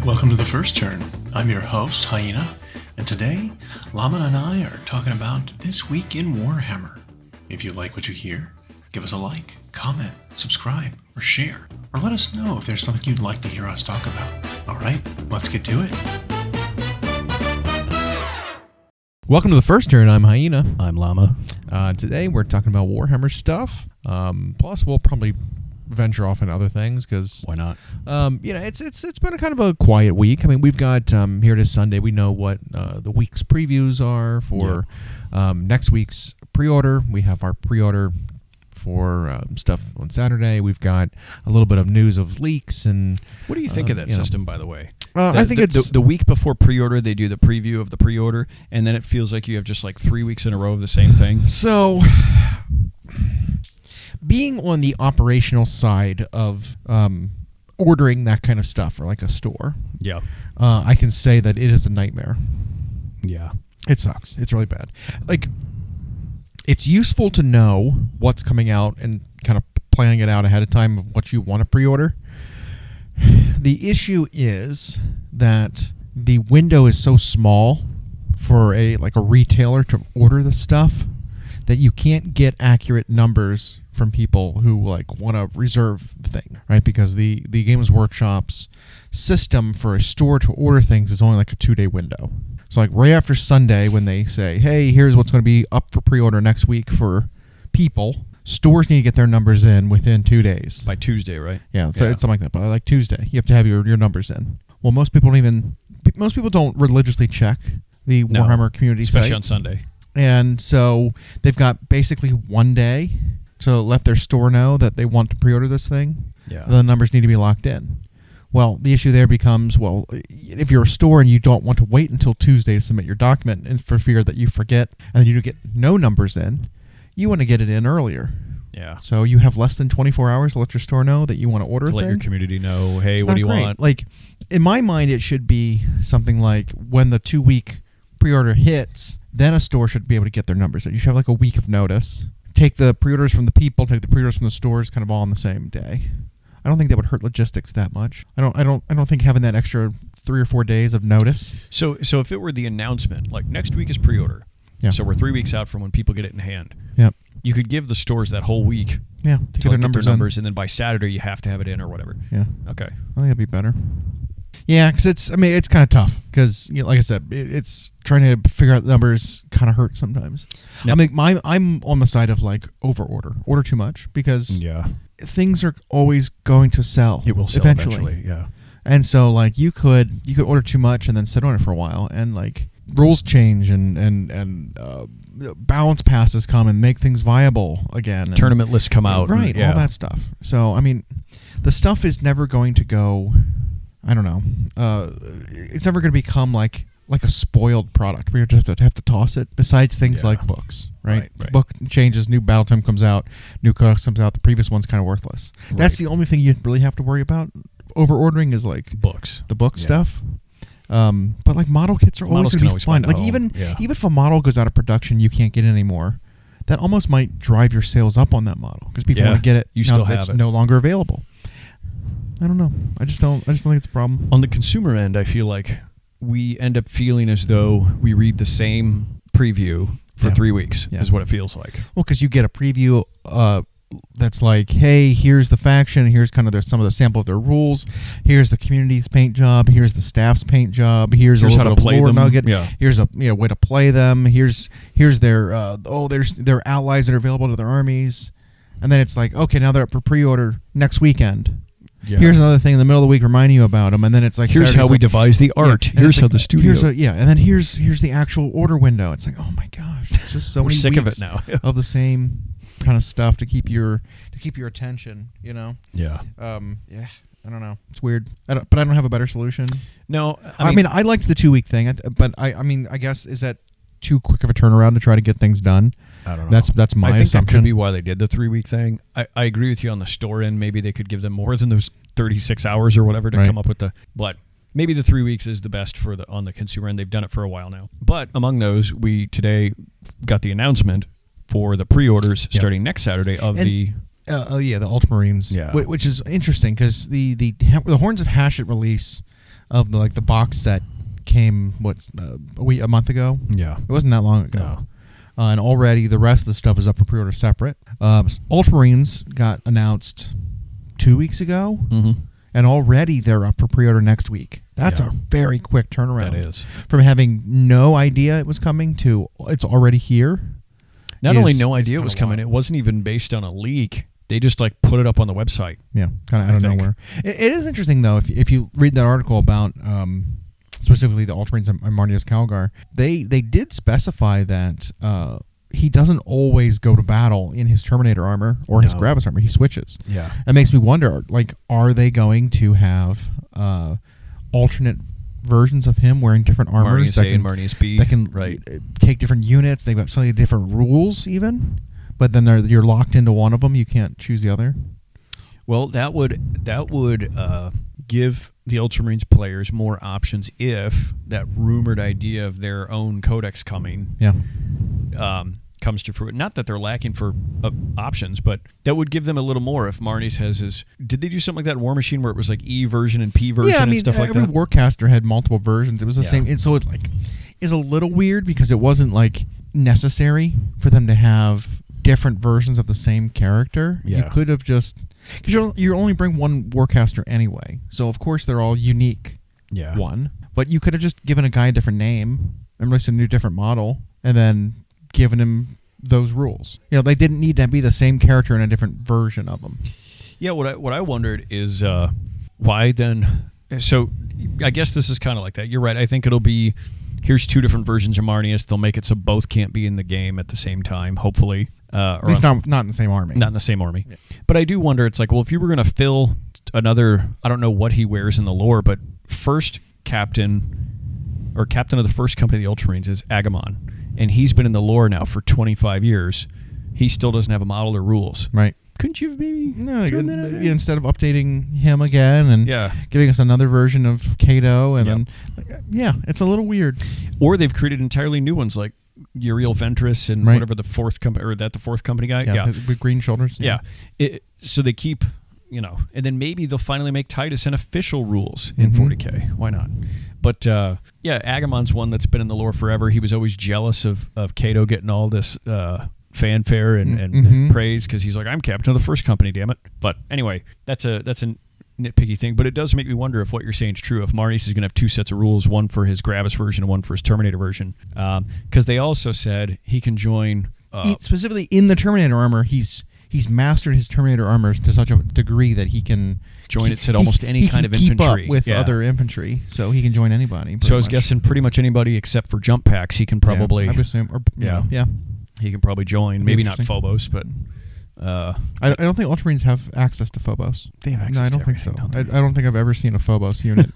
Welcome to The First Turn. I'm your host, Hyena, and today, Llama and I are talking about This Week in Warhammer. If you like what you hear, give us a like, comment, subscribe, or share, or let us know if there's something you'd like to hear us talk about. Alright, let's get to it. Welcome to The First Turn. I'm Hyena. I'm Llama. Today we're talking about Warhammer stuff. Plus, we'll probably venture off into other things because why not? It's been a kind of a quiet week. I mean, we've got here it is Sunday. We know what the week's previews are for next week's pre-order. We have our pre-order for stuff on Saturday. We've got a little bit of news of leaks and. What do you think of that system, by the way? I think it's the week before pre-order. They do the preview of the pre-order, and then it feels like you have just like 3 weeks in a row of the same thing. So, being on the operational side of ordering that kind of stuff for like a store, I can say that it is a nightmare. Yeah, it sucks. It's really bad. Like, it's useful to know what's coming out and kind of planning it out ahead of time of what you want to pre-order. The issue is that the window is so small for a retailer to order the stuff that you can't get accurate numbers from people who want to reserve the thing, right? Because the Games Workshop's system for a store to order things is only a 2-day window. So right after Sunday, when they say, hey, here's what's going to be up for pre-order next week for people, stores need to get their numbers in within 2 days. By Tuesday, right? Yeah, so it's something like that. But Tuesday, you have to have your numbers in. Well, most people don't religiously check the Warhammer community especially site. on Sunday. And so they've got basically 1 day to let their store know that they want to pre-order this thing. Yeah. The numbers need to be locked in. Well, the issue there becomes, if you're a store and you don't want to wait until Tuesday to submit your document and for fear that you forget and you get no numbers in, you want to get it in earlier. Yeah. So you have less than 24 hours to let your store know that you want to order a thing. Let your community know, hey, It's what do you not want? great. In my mind, it should be something like when the 2-week pre-order hits, then a store should be able to get their numbers in. You should have a week of notice. Take the pre-orders from the people, take the pre-orders from the stores, kind of all on the same day. I don't think that would hurt logistics that much. I don't think having that extra 3 or 4 days of notice. So if it were the announcement, next week is pre-order. Yeah. So we're 3 weeks out from when people get it in hand. Yep. You could give the stores that whole week. Yeah. To get their numbers, and then by Saturday you have to have it in or whatever. Yeah. Okay. I think that'd be better. Yeah, because it's kind of tough because, like I said, it's trying to figure out the numbers kind of hurts sometimes. Yep. I'm on the side of over order too much because things are always going to sell. It will sell eventually. Yeah. And so you could order too much and then sit on it for a while and rules change and balance passes come and make things viable again. And tournament lists come out. Right, all that stuff. So, the stuff is never going to go, I don't know, it's never going to become like a spoiled product. We just have to toss it, besides things like books, right? Right. Book changes, new battle time comes out, new codex comes out, the previous one's kind of worthless. Right. That's the only thing you really have to worry about over-ordering is books. The book stuff. But model kits are always going to be fun. Even if a model goes out of production, you can't get it anymore. That almost might drive your sales up on that model because people want to get it. You still have it. No longer available. I don't know. I just don't think it's a problem. On the consumer end, I feel like we end up feeling as though we read the same preview for 3 weeks. Is what it feels like. Well, because you get a preview that's hey, here's the faction, here's kind of some of the sample of their rules, here's the community's paint job, here's the staff's paint job, here's a little bit of lore nugget, here's a way to play them, here's their there's their allies that are available to their armies, and then it's okay, now they're up for pre-order next weekend. Yeah. Here's another thing in the middle of the week reminding you about them, and then it's here's Saturday's how we devise the art. Here's how the studio. And then here's the actual order window. It's oh my gosh, it's just so we're many sick weeks of it now. of the same kind of stuff to keep your attention. Yeah. I don't know. It's weird. But I don't have a better solution. No, I mean I liked the 2-week thing, but I guess is that too quick of a turnaround to try to get things done? I don't know. That's my assumption. I think that could be why they did the 3-week thing. I agree with you on the store end. Maybe they could give them more than those 36 hours or whatever to come up with but maybe the 3 weeks is the best on the consumer end. They've done it for a while now. But among those, we today got the announcement for the pre-orders starting next Saturday of the Ultramarines. Yeah. Which is interesting because the Horns of Hashut release of the box set came a month ago. Yeah, it wasn't that long ago. No. And already the rest of the stuff is up for pre-order separate. Ultramarines got announced 2 weeks ago, and already they're up for pre-order next week. That's a very quick turnaround. That is. From having no idea it was coming to it's already here. Not only no idea it was coming, it wasn't even based on a leak. They just put it up on the website. Yeah, kind of out of nowhere. It is interesting though if you read that article about specifically the Ultramarines and Marnius Calgar, they did specify that he doesn't always go to battle in his Terminator armor or his Gravis armor. He switches. Yeah, it makes me wonder, are they going to have alternate versions of him wearing different armors? Marnius A and Marnius B. That can take different units. They've got slightly different rules even, but then you're locked into one of them. You can't choose the other. Well, that would give the Ultramarines players more options if that rumored idea of their own Codex coming comes to fruition. Not that they're lacking for options, but that would give them a little more if Marnius has his... Did they do something like that in War Machine where it was like E version and P version and stuff like that? Every Warcaster had multiple versions. It was the same. And so it is a little weird because it wasn't necessary for them to have different versions of the same character. Yeah. You could have just... Because you only bring one Warcaster anyway. So, of course, they're all unique. Yeah. One. But you could have just given a guy a different name and released a new different model and then given him those rules. They didn't need to be the same character in a different version of them. Yeah, what I wondered is why then... So, I guess this is kind of like that. You're right. I think it'll be... Here's two different versions of Marnius. They'll make it so both can't be in the game at the same time, hopefully. At least not in the same army. Not in the same army. Yeah. But I do wonder, it's if you were going to fill another, I don't know what he wears in the lore, but first captain of the first company of the Ultramarines is Agamon. And he's been in the lore now for 25 years. He still doesn't have a model or rules. Right. Couldn't you maybe instead of updating him again and giving us another version of Kato and then it's a little weird. Or they've created entirely new ones like Uriel Ventress and whatever the fourth company the fourth company guy with green shoulders. So they keep and then maybe they'll finally make Titus an official rules in 40K. Why not? But Agamon's one that's been in the lore forever. He was always jealous of Kato getting all this fanfare and praise because he's like, I'm captain of the first company, damn it. But anyway, that's a nitpicky thing, but it does make me wonder if what you're saying is true, if Marnius is going to have two sets of rules, one for his Gravis version and one for his Terminator version, because they also said he can join specifically in the Terminator armor. He's mastered his Terminator armor to such a degree that he can join almost any kind of infantry. Keep up with other infantry, so he can join anybody. So I was guessing pretty much anybody except for jump packs he can probably... I would assume, he can probably join. Maybe not Phobos, but... I don't think Ultramarines have access to Phobos. They have access I don't think so. I don't think I've ever seen a Phobos unit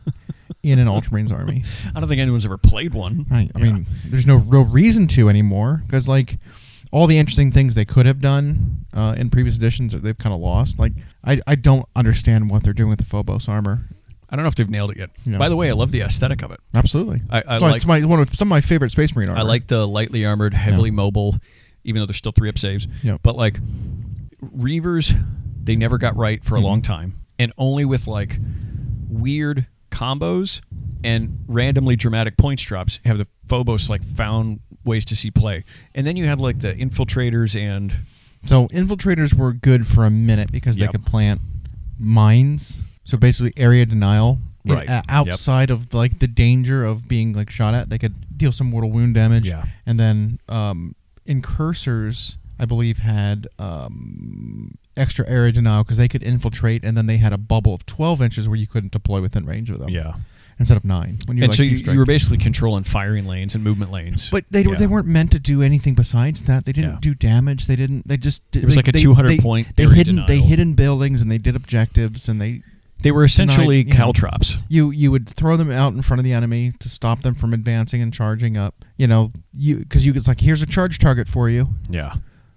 in an Ultramarines army. I don't think anyone's ever played one. I mean, there's no real reason to anymore, because all the interesting things they could have done in previous editions they've kind of lost. I don't understand what they're doing with the Phobos armor. I don't know if they've nailed it yet. By the way, I love the aesthetic of it. Absolutely. I like some of my favorite Space Marine armor. I like the lightly armored, heavily mobile, even though there's still 3-up saves. Yeah. But Reavers, they never got right for a long time, and only with weird combos and randomly dramatic points drops have the Phobos found ways to see play. And then you had the infiltrators and... So infiltrators were good for a minute because they could plant mines. So basically area denial. Right. Outside of the danger of being shot at, they could deal some mortal wound damage. Yeah. And then incursors, I believe, had extra area denial because they could infiltrate, and then they had a bubble of 12 inches where you couldn't deploy within range of them. Yeah. Instead of 9. When and so you were basically controlling firing lanes and movement lanes. But they weren't meant to do anything besides that. They didn't do damage. They didn't. They just. It was a 200-point. They hid in buildings and they did objectives and they were essentially caltrops. You would throw them out in front of the enemy to stop them from advancing and charging up. Because it's here's a charge target for you. Yeah.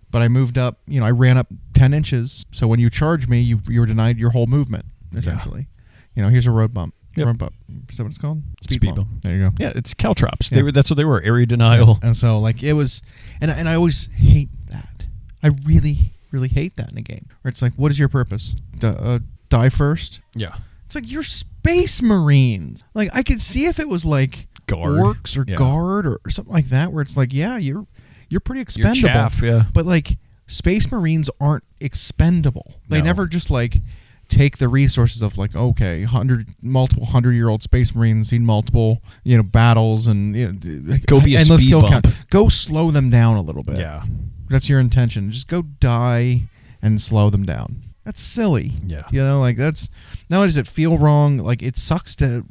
But I moved up. I ran up 10 inches. So when you charge me, you were denied your whole movement. Essentially. Here's a road bump. Yep. Road bump. Is that what it's called? Speed bump. There you go. Yeah, it's caltrops. Yeah. That's what they were. Area denial. And so it was, and I always hate that. I really, really hate that in a game where it's what is your purpose? Die first? Yeah. It's like you're Space Marines. Like I could see if it was like Guard. orcs or guard or something like that, where it's like, yeah, you're pretty expendable. You're chaff, yeah. But like Space Marines aren't expendable. They No. never just like take the resources of like, okay, multiple 100-year-old Space Marines seen multiple battles and Go be a endless speed kill bump. count. Go slow them down a little bit. Yeah. That's your intention. Just go die and slow them down. That's silly. Yeah. Like that's not only does it feel wrong, like it sucks to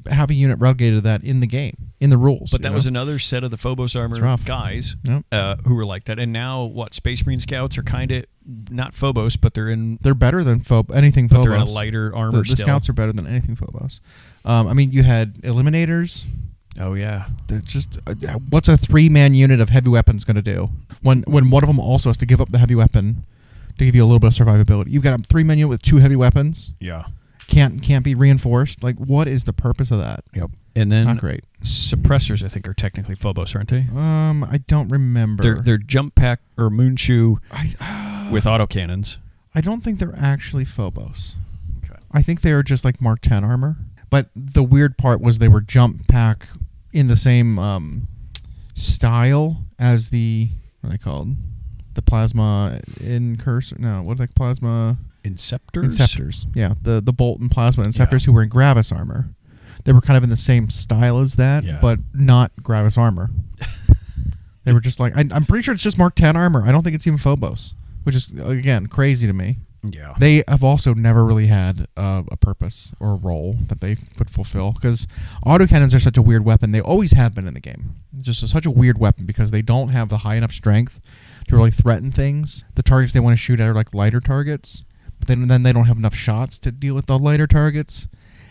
have a unit relegated to that in the game, in the rules. But that was another set of the Phobos armor rough. guys Yep. who were like that. And now Space Marine Scouts are kind of not Phobos, but they're better than anything Phobos. But they're in a lighter armor The still. Scouts are better than anything Phobos. I mean, you had Eliminators. Oh yeah. That's just what's a 3-man unit of heavy weapons going to do when one of them also has to give up the heavy weapon to give you a little bit of survivability? You've got a 3-man unit with 2 heavy weapons. Yeah. Can't be reinforced. Like, what is the purpose of that? Yep. And then Not great. Suppressors, I think, are technically Phobos, aren't they? I don't remember. They're jump pack or moonshoe with autocannons. I don't think they're actually Phobos. Okay. I think they are just like Mark 10 armor. But the weird part was they were jump pack in the same style as the, what are they called? The plasma incursor. No, what are they? Plasma Inceptors. Yeah, the bolt and plasma Inceptors who were in Gravis armor. They were kind of in the same style as that, but not Gravis armor. They were just like, I'm pretty sure it's just Mark 10 armor. I don't think it's even Phobos, which is, again, crazy to me. Yeah. They have also never really had a purpose or a role that they would fulfill, because autocannons are such a weird weapon. They always have been in the game. It's just such a weird weapon because they don't have the high enough strength to really threaten things. The targets they want to shoot at are like lighter targets, but then they don't have enough shots to deal with the lighter targets,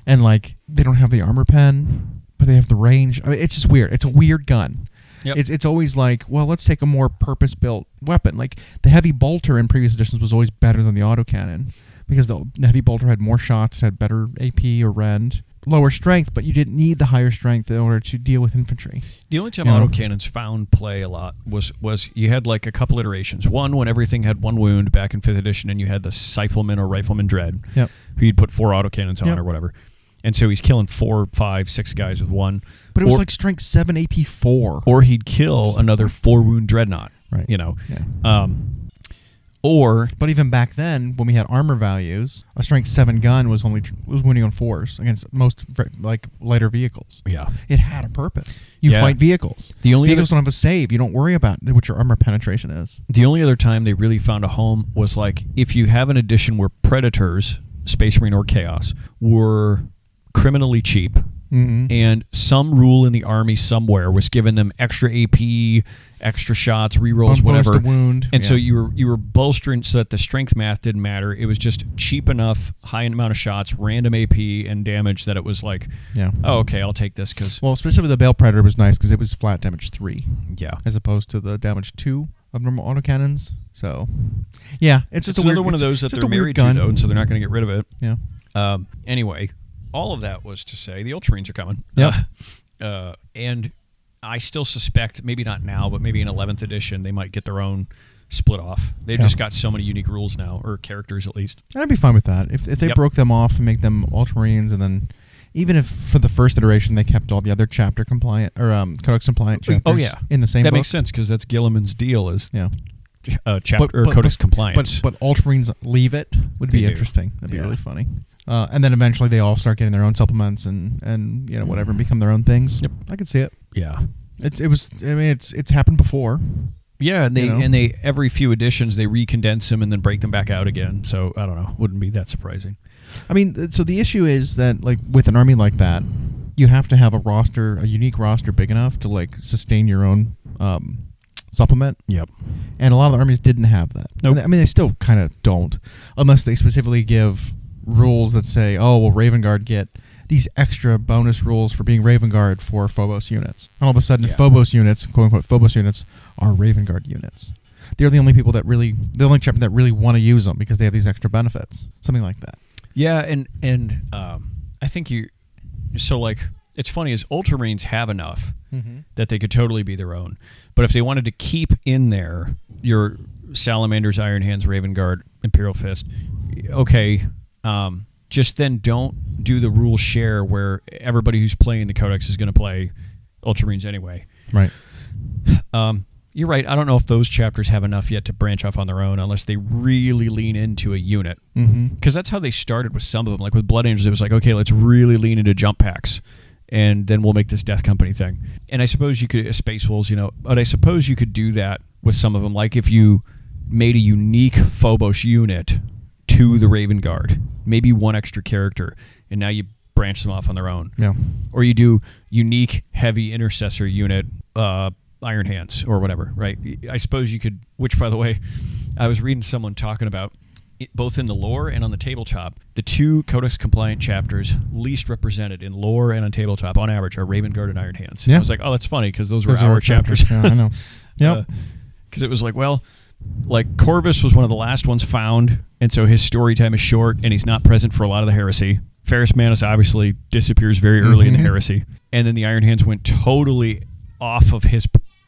and like they don't have the armor pen, but they have the range. I mean, it's just weird. It's a weird gun. Yep. It's always like, well, let's take a more purpose-built weapon. Like the heavy bolter in previous editions was always better than the autocannon because the heavy bolter had more shots, had better AP or rend, lower strength, but you didn't need the higher strength in order to deal with infantry. The only time autocannons found play a lot was you had like a couple iterations. One when everything had 1 wound back in 5th edition, and you had the Cyphelman or Rifleman Dread, who you'd put 4 autocannons on or whatever. And so he's killing 4, 5, 6 guys with 1. But it was like strength 7, AP 4. Or he'd kill another 4-wound dreadnought. Right. Yeah. But even back then, when we had armor values, a strength 7 gun was winning on 4s against most like lighter vehicles. Yeah. It had a purpose. You fight vehicles. Vehicles don't have a save. You don't worry about what your armor penetration is. The only other time they really found a home was like if you have an edition where Predators, Space Marine or Chaos, were criminally cheap, and some rule in the army somewhere was giving them extra AP, extra shots, rerolls, whatever. Wound. And so you were bolstering so that the strength math didn't matter. It was just cheap enough, high amount of shots, random AP and damage that it was like, oh, okay, I'll take this because. Well, especially the Bale Predator was nice because it was flat damage 3. Yeah. As opposed to the damage 2 of normal autocannons. So, yeah, it's just another one of those that they're married to, though, and so they're not going to get rid of it. Yeah. Anyway. All of that was to say the Ultramarines are coming. Yep. And I still suspect, maybe not now, but maybe in 11th edition, they might get their own split off. They've just got so many unique rules now, or characters at least. I'd be fine with that. If they broke them off and make them Ultramarines, and then even if for the first iteration they kept all the other chapter compliant or Codex compliant chapters in the same book. That makes sense because that's Gilliman's deal is chapter but, Codex compliance. But Ultramarines leave it would be interesting. That'd be really funny. And then eventually they all start getting their own supplements and whatever and become their own things. Yep. I could see it. Yeah. It's happened before. Yeah, and they every few editions they recondense them and then break them back out again. So I don't know, wouldn't be that surprising. I mean, so the issue is that like with an army like that, you have to have a unique roster big enough to like sustain your own supplement. Yep. And a lot of the armies didn't have that. Nope. I mean, they still kind of don't, unless they specifically give rules that say, oh, well, Raven Guard get these extra bonus rules for being Raven Guard for Phobos units. And all of a sudden, Phobos units, quote-unquote Phobos units, are Raven Guard units. They're the only people the only chapter that really want to use them because they have these extra benefits. Something like that. Yeah, and I think it's funny is Ultramarines have enough that they could totally be their own. But if they wanted to keep in there your Salamanders, Iron Hands, Raven Guard, Imperial Fist, okay, just then don't do the rule share where everybody who's playing the Codex is going to play Ultramarines anyway. Right. You're right. I don't know if those chapters have enough yet to branch off on their own unless they really lean into a unit. Because that's how they started with some of them. Like with Blood Angels, it was like, okay, let's really lean into jump packs, and then we'll make this Death Company thing. And I suppose you could, Space Wolves, but I suppose you could do that with some of them. Like if you made a unique Phobos unit to the Raven Guard, maybe one extra character, and now you branch them off on their own. Yeah. Or you do unique heavy intercessor unit, Iron Hands or whatever, right? I suppose you could, which by the way, I was reading someone talking about both in the lore and on the tabletop, the 2 Codex compliant chapters least represented in lore and on tabletop on average are Raven Guard and Iron Hands. Yeah. I was like, oh, that's funny because those were our chapters. Yeah, I know. Yep. Because it was like, well, like Corvus was one of the last ones found, and so his story time is short, and he's not present for a lot of the heresy. Ferrus Manus obviously disappears very early in the heresy, and then the Iron Hands went totally off of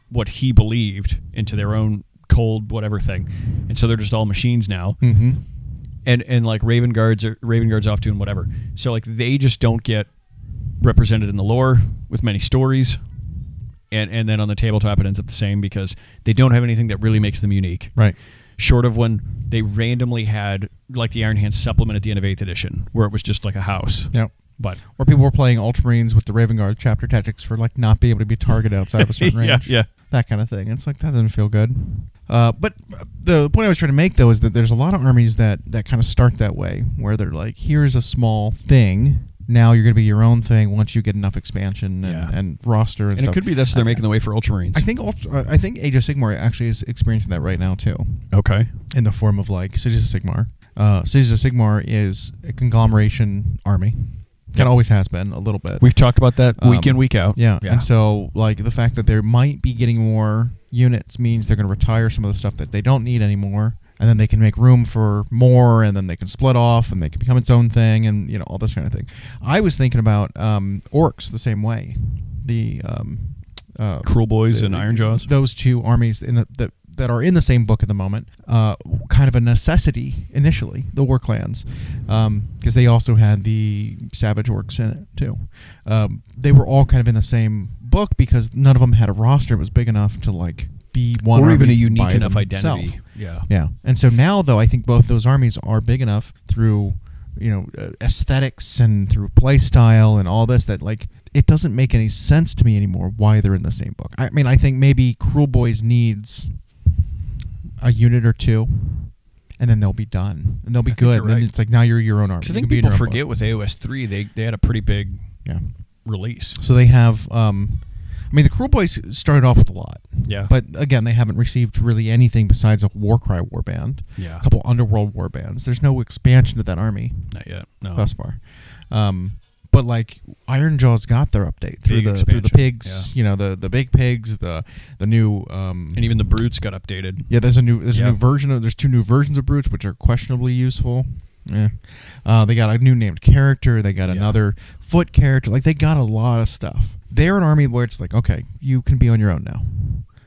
what he believed into their own cold whatever thing, and so they're just all machines now. And like Raven Guard's off doing whatever. So like they just don't get represented in the lore with many stories. And then on the tabletop, it ends up the same because they don't have anything that really makes them unique. Right. Short of when they randomly had, like, the Iron Hands supplement at the end of 8th edition, where it was just like a house. Yep. But or people were playing Ultramarines with the Raven Guard chapter tactics for, like, not being able to be targeted outside of a certain range. Yeah. That kind of thing. It's like, that doesn't feel good. But the point I was trying to make, though, is that there's a lot of armies that kind of start that way, where they're like, here's a small thing. Now you're going to be your own thing once you get enough expansion and roster and stuff. It could be this. They're making the way for Ultramarines. I think Age of Sigmar actually is experiencing that right now too. Okay. In the form of like Cities of Sigmar. Cities of Sigmar is a conglomeration army. Kind of always has been a little bit. We've talked about that week in, week out. Yeah. And so like the fact that they might be getting more units means they're going to retire some of the stuff that they don't need anymore. And then they can make room for more, and then they can split off, and they can become its own thing, and all this kind of thing. I was thinking about orcs the same way. The Cruel Boys and Iron Jaws. Those 2 armies that are in the same book at the moment, kind of a necessity initially. The war clans, because they also had the savage orcs in it too. They were all kind of in the same book because none of them had a roster that was big enough to like be one or even a army unique by enough themselves. identity. Yeah. And so now, though, I think both those armies are big enough through, aesthetics and through play style and all this that like it doesn't make any sense to me anymore why they're in the same book. I mean, I think maybe Cruel Boys needs a unit or 2. And then they'll be done, and they'll be good. And then it's like now you're your own army. I think people forget with AOS 3 they had a pretty big release. So they have. I mean, the Cruel Boys started off with a lot. Yeah. But again, they haven't received really anything besides a Warcry warband. Yeah. A couple Underworld warbands. There's no expansion to that army. Not yet. No. Thus far. But like Iron Jaws got their update through the pigs, the big pigs, the new and even the brutes got updated. Yeah, there's a new version of there's 2 new versions of brutes which are questionably useful. Yeah. They got a new named character, they got another foot character, like they got a lot of stuff. They're an army where it's like, okay, you can be on your own now.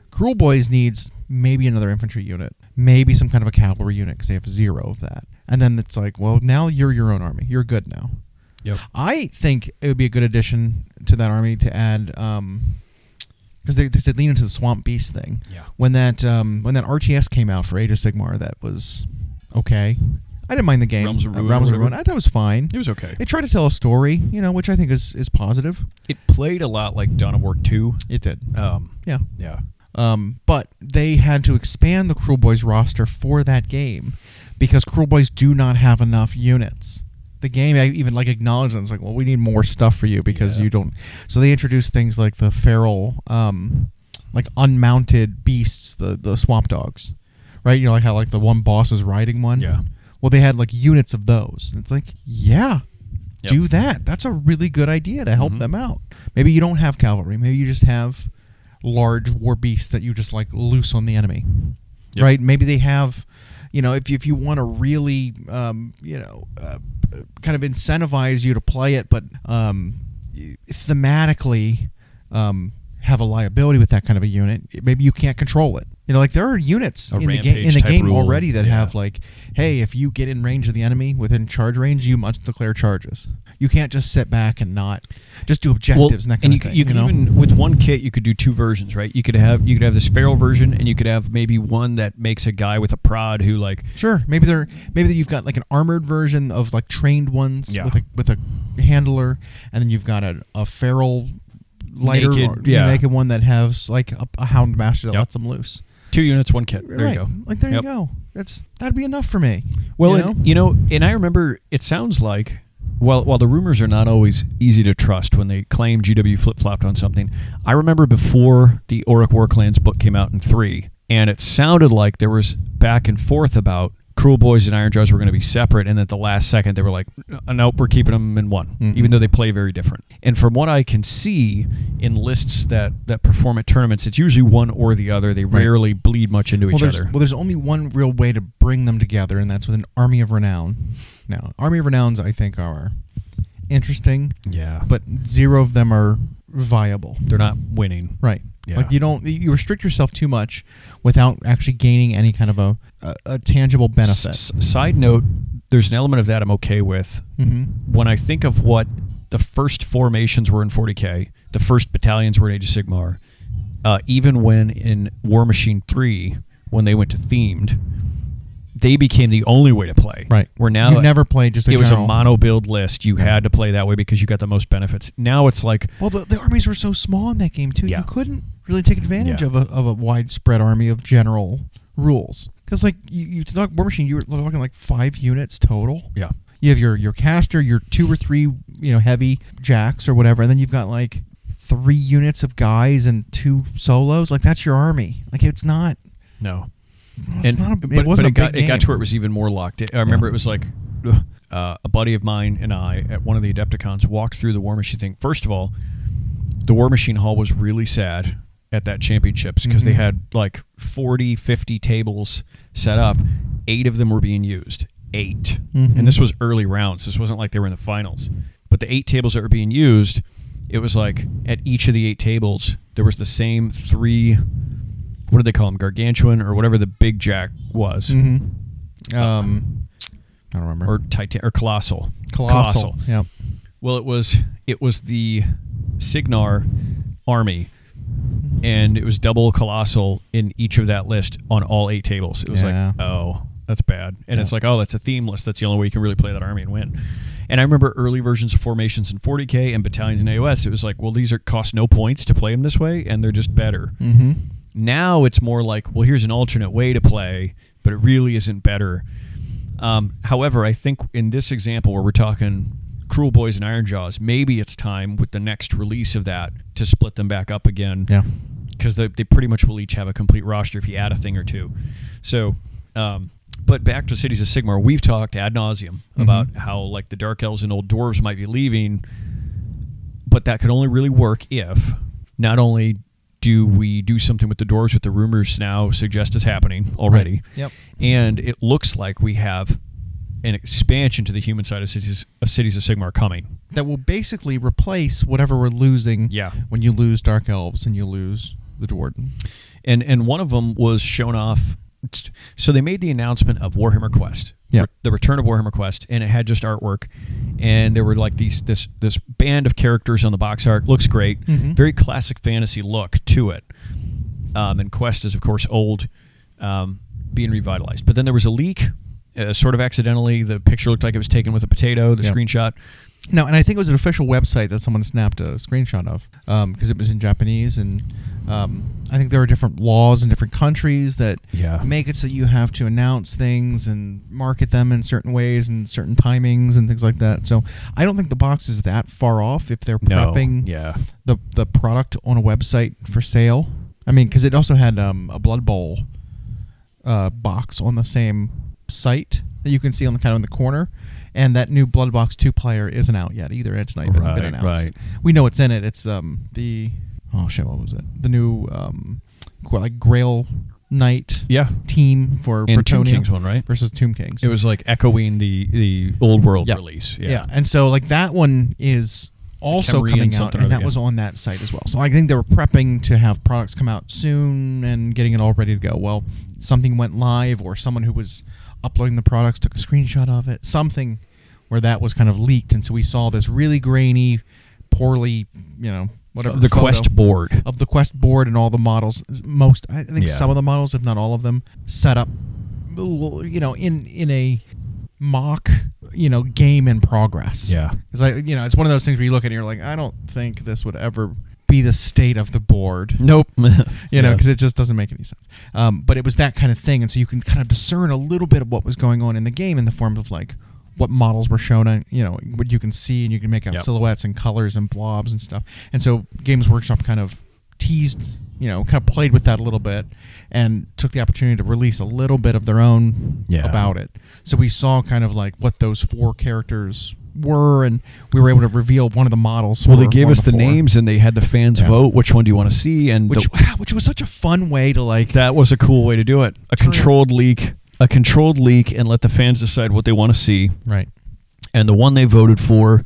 Cruel Boys needs maybe another infantry unit, maybe some kind of a cavalry unit because they have 0 of that. And then it's like, well, now you're your own army. You're good now. Yep. I think it would be a good addition to that army to add, because they said lean into the Swamp Beast thing. Yeah. When that RTS came out for Age of Sigmar, that was okay. I didn't mind the game. Realms of Ruin. I thought it was fine. It was okay. It tried to tell a story, which I think is positive. It played a lot like Dawn of War 2. It did. Yeah. But they had to expand the Cruel Boys roster for that game because Cruel Boys do not have enough units. The game even like acknowledged them. It's like, well, we need more stuff for you because you don't. So they introduced things like the feral, like unmounted beasts, the swamp dogs, right? Like how like the one boss is riding one. Yeah. Well, they had like units of those. And it's like, do that. That's a really good idea to help them out. Maybe you don't have cavalry. Maybe you just have large war beasts that you just like loose on the enemy, right? Maybe they have, if you want to really, kind of incentivize you to play it, but thematically have a liability with that kind of a unit. Maybe you can't control it. You know, like there are units A in the rampage type game rule. already that Yeah. have like, hey, if you get in range of the enemy within charge range, you must declare charges. You can't just sit back and not just do objectives and that kind of thing. You could know? even with one kit you could do two versions, right? You could have this feral version, and you could have maybe one that makes a guy with a prod who like Sure, maybe you've got like an armored version of like trained ones Yeah. with a handler, and then you've got a feral lighter naked one that has like a hound master that Yep. lets them loose. 2 units, one kit. There right. you go. Like there Yep. you go. That'd be enough for me. Well, and I remember it sounds like while the rumors are not always easy to trust when they claim GW flip-flopped on something, I remember before the Auric Warclans book came out in 3, and it sounded like there was back and forth about Cruel Boys and Iron Jaws were going to be separate, and at the last second they were like, nope, we're keeping them in one, even though they play very different. And from what I can see in lists that perform at tournaments, it's usually one or the other. They rarely bleed much into each other. Well, there's only one real way to bring them together, and that's with an Army of Renown. Now, Army of Renowns, I think, are interesting, Yeah. but 0 of them are viable. They're not winning. Right. Yeah. Like you restrict yourself too much without actually gaining any kind of a tangible benefit. Side note, there's an element of that I'm okay with. Mm-hmm. When I think of what the first formations were in 40K, the first battalions were in Age of Sigmar, even when in War Machine 3, when they went to themed, they became the only way to play. Right. Where now you never played just a it was general. a mono build list. You had to play that way because you got the most benefits. Now it's like, Well, the armies were so small in that game too. Yeah. You couldn't really take advantage Yeah. of a widespread army of general rules. Because like you talk War Machine, you were talking like 5 units total. yeah. You have your caster, your 2 or 3 heavy jacks or whatever, and then you've got like 3 units of guys and 2 solos. Like that's your army. Like it's not. No. It's not But wasn't it a got big it got game. to where it was even more locked in. I remember it was like a buddy of mine and I at one of the Adepticons walked through the War Machine thing. First of all, the War Machine Hall was really sad at that championships because they had like 40, 50 tables set up. 8 of them were being used. 8. And this was early rounds. This wasn't like they were in the finals. But the 8 tables that were being used, it was like at each of the 8 tables, there was the same 3... What did they call them? Gargantuan or whatever the big jack was. I don't remember. Or Titan or Colossal. Yeah. Well, it was the Signar army, and it was double Colossal in each of that list on all 8 tables. It was Yeah. like, oh, that's bad. And it's like, oh, that's a theme list. That's the only way you can really play that army and win. And I remember early versions of formations in 40K and battalions in AOS. It was like, well, these cost no points to play them this way, and they're just better. Mm-hmm. Now it's more like, well, here's an alternate way to play, but it really isn't better. However, I think in this example where we're talking Cruel Boys and Iron Jaws, maybe it's time with the next release of that to split them back up again. Yeah. Because they pretty much will each have a complete roster if you add a thing or two. So, but back to Cities of Sigmar, we've talked ad nauseum about how like the Dark Elves and Old Dwarves might be leaving, but that could only really work if not only do we do something with the dwarves with the rumors now suggest is happening already, Right. Yep. and it looks like we have an expansion to the human side of Cities of Sigmar coming. That will basically replace whatever we're losing Yeah. when you lose Dark Elves and you lose the Dwarden. And one of them was shown off. So they made the announcement of Warhammer Quest, the return of Warhammer Quest, and it had just artwork, and there were like this band of characters on the box art. Looks great, very classic fantasy look to it. And Quest is of course old, being revitalized. But then there was a leak, sort of accidentally. The picture looked like it was taken with a potato. The screenshot. No, and I think it was an official website that someone snapped a screenshot of because it was in Japanese, and I think there are different laws in different countries that make it so you have to announce things and market them in certain ways and certain timings and things like that. So I don't think the box is that far off if they're prepping the product on a website for sale. I mean, because it also had a Blood Bowl box on the same site that you can see on the kind of in the corner. And that new Blood Box 2 player isn't out yet either. It's not even been announced. Right. We know it's in it. It's what was it? The new like Grail Knight team for and Bretonnia Tomb Kings one, right? versus Tomb Kings. It was like echoing the Old World release. Yeah. And so like that one is also Camry coming and out, something and other, that was on that site as well. So I think they were prepping to have products come out soon and getting it all ready to go. Well, something went live, or someone who was uploading the products took a screenshot of it, something where that was kind of leaked, and so we saw this really grainy, poorly, whatever the photo Quest board. of the Quest board and all the models. I think some of the models, if not all of them, set up, in a mock, game in progress. Yeah. Because it's one of those things where you look at it and you're like, I don't think this would ever be the state of the board. Nope. Because it just doesn't make any sense. But it was that kind of thing, and so you can kind of discern a little bit of what was going on in the game in the form of like what models were shown, what you can see, and you can make out silhouettes and colors and blobs and stuff. And so Games Workshop kind of teased, kind of played with that a little bit and took the opportunity to release a little bit of their own about it. So we saw kind of like what those 4 characters were, and we were able to reveal one of the models. Well, they gave us the names, and they had the fans vote which one do you want to see, and which was such a fun way to like. That was a cool way to do it. A controlled leak, and let the fans decide what they want to see. Right. And the one they voted for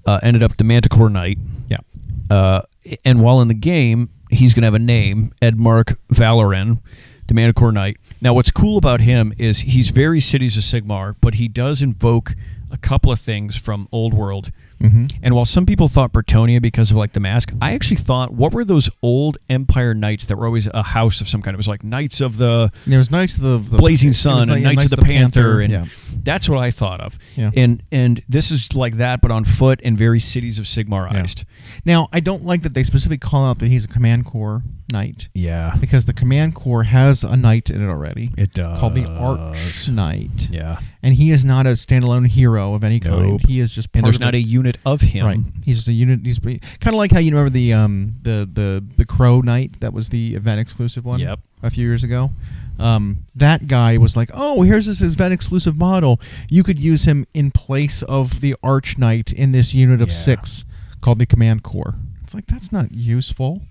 ended up the Manticore Knight. Yeah. And while in the game, he's going to have a name, Edmark Valoran, the Manticore Knight. Now, what's cool about him is he's very Cities of Sigmar, but he does invoke a couple of things from Old World. Mm-hmm. And while some people thought Bretonnia because of like the mask, I actually thought, what were those old Empire Knights that were always a house of some kind? It was like Knights of the... There was Knights of the Blazing Sun and Knights of the Panther. And yeah. that's what I thought of. Yeah. And this is like that, but on foot and very Cities of Sigmarized. Yeah. Now, I don't like that they specifically call out that he's a Command Corps Knight. Yeah. Because the Command Corps has a Knight in it already. It does. Called the Arch Knight. Yeah. And he is not a standalone hero of any kind. Nope. He is just part and there's of not a unit of him. Right. He's just a unit. He's kind of like how you remember the Crow Knight, that was the event exclusive one. Yep. A few years ago. That guy was like, oh, here's this event exclusive model. You could use him in place of the Arch Knight in this unit of 6 called the Command Corps. It's like, that's not useful.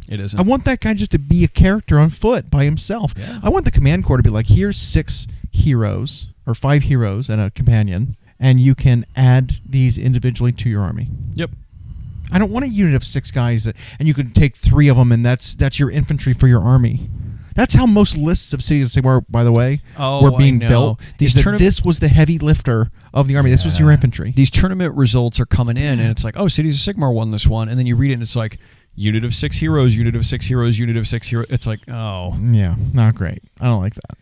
It isn't. I want that guy just to be a character on foot by himself. Yeah. I want the Command Corps to be like, here's 6 heroes or 5 heroes and a companion, and you can add these individually to your army. Yep. I don't want a unit of 6 guys and you can take 3 of them and that's your infantry for your army. That's how most lists of Cities of Sigmar, by the way, were being built. This was the heavy lifter of the army. This was your infantry. These tournament results are coming in, and it's like, oh, Cities of Sigmar won this one, and then you read it, and it's like, unit of 6 heroes, unit of 6 heroes, unit of 6 heroes. It's like, oh. Yeah, not great. I don't like that.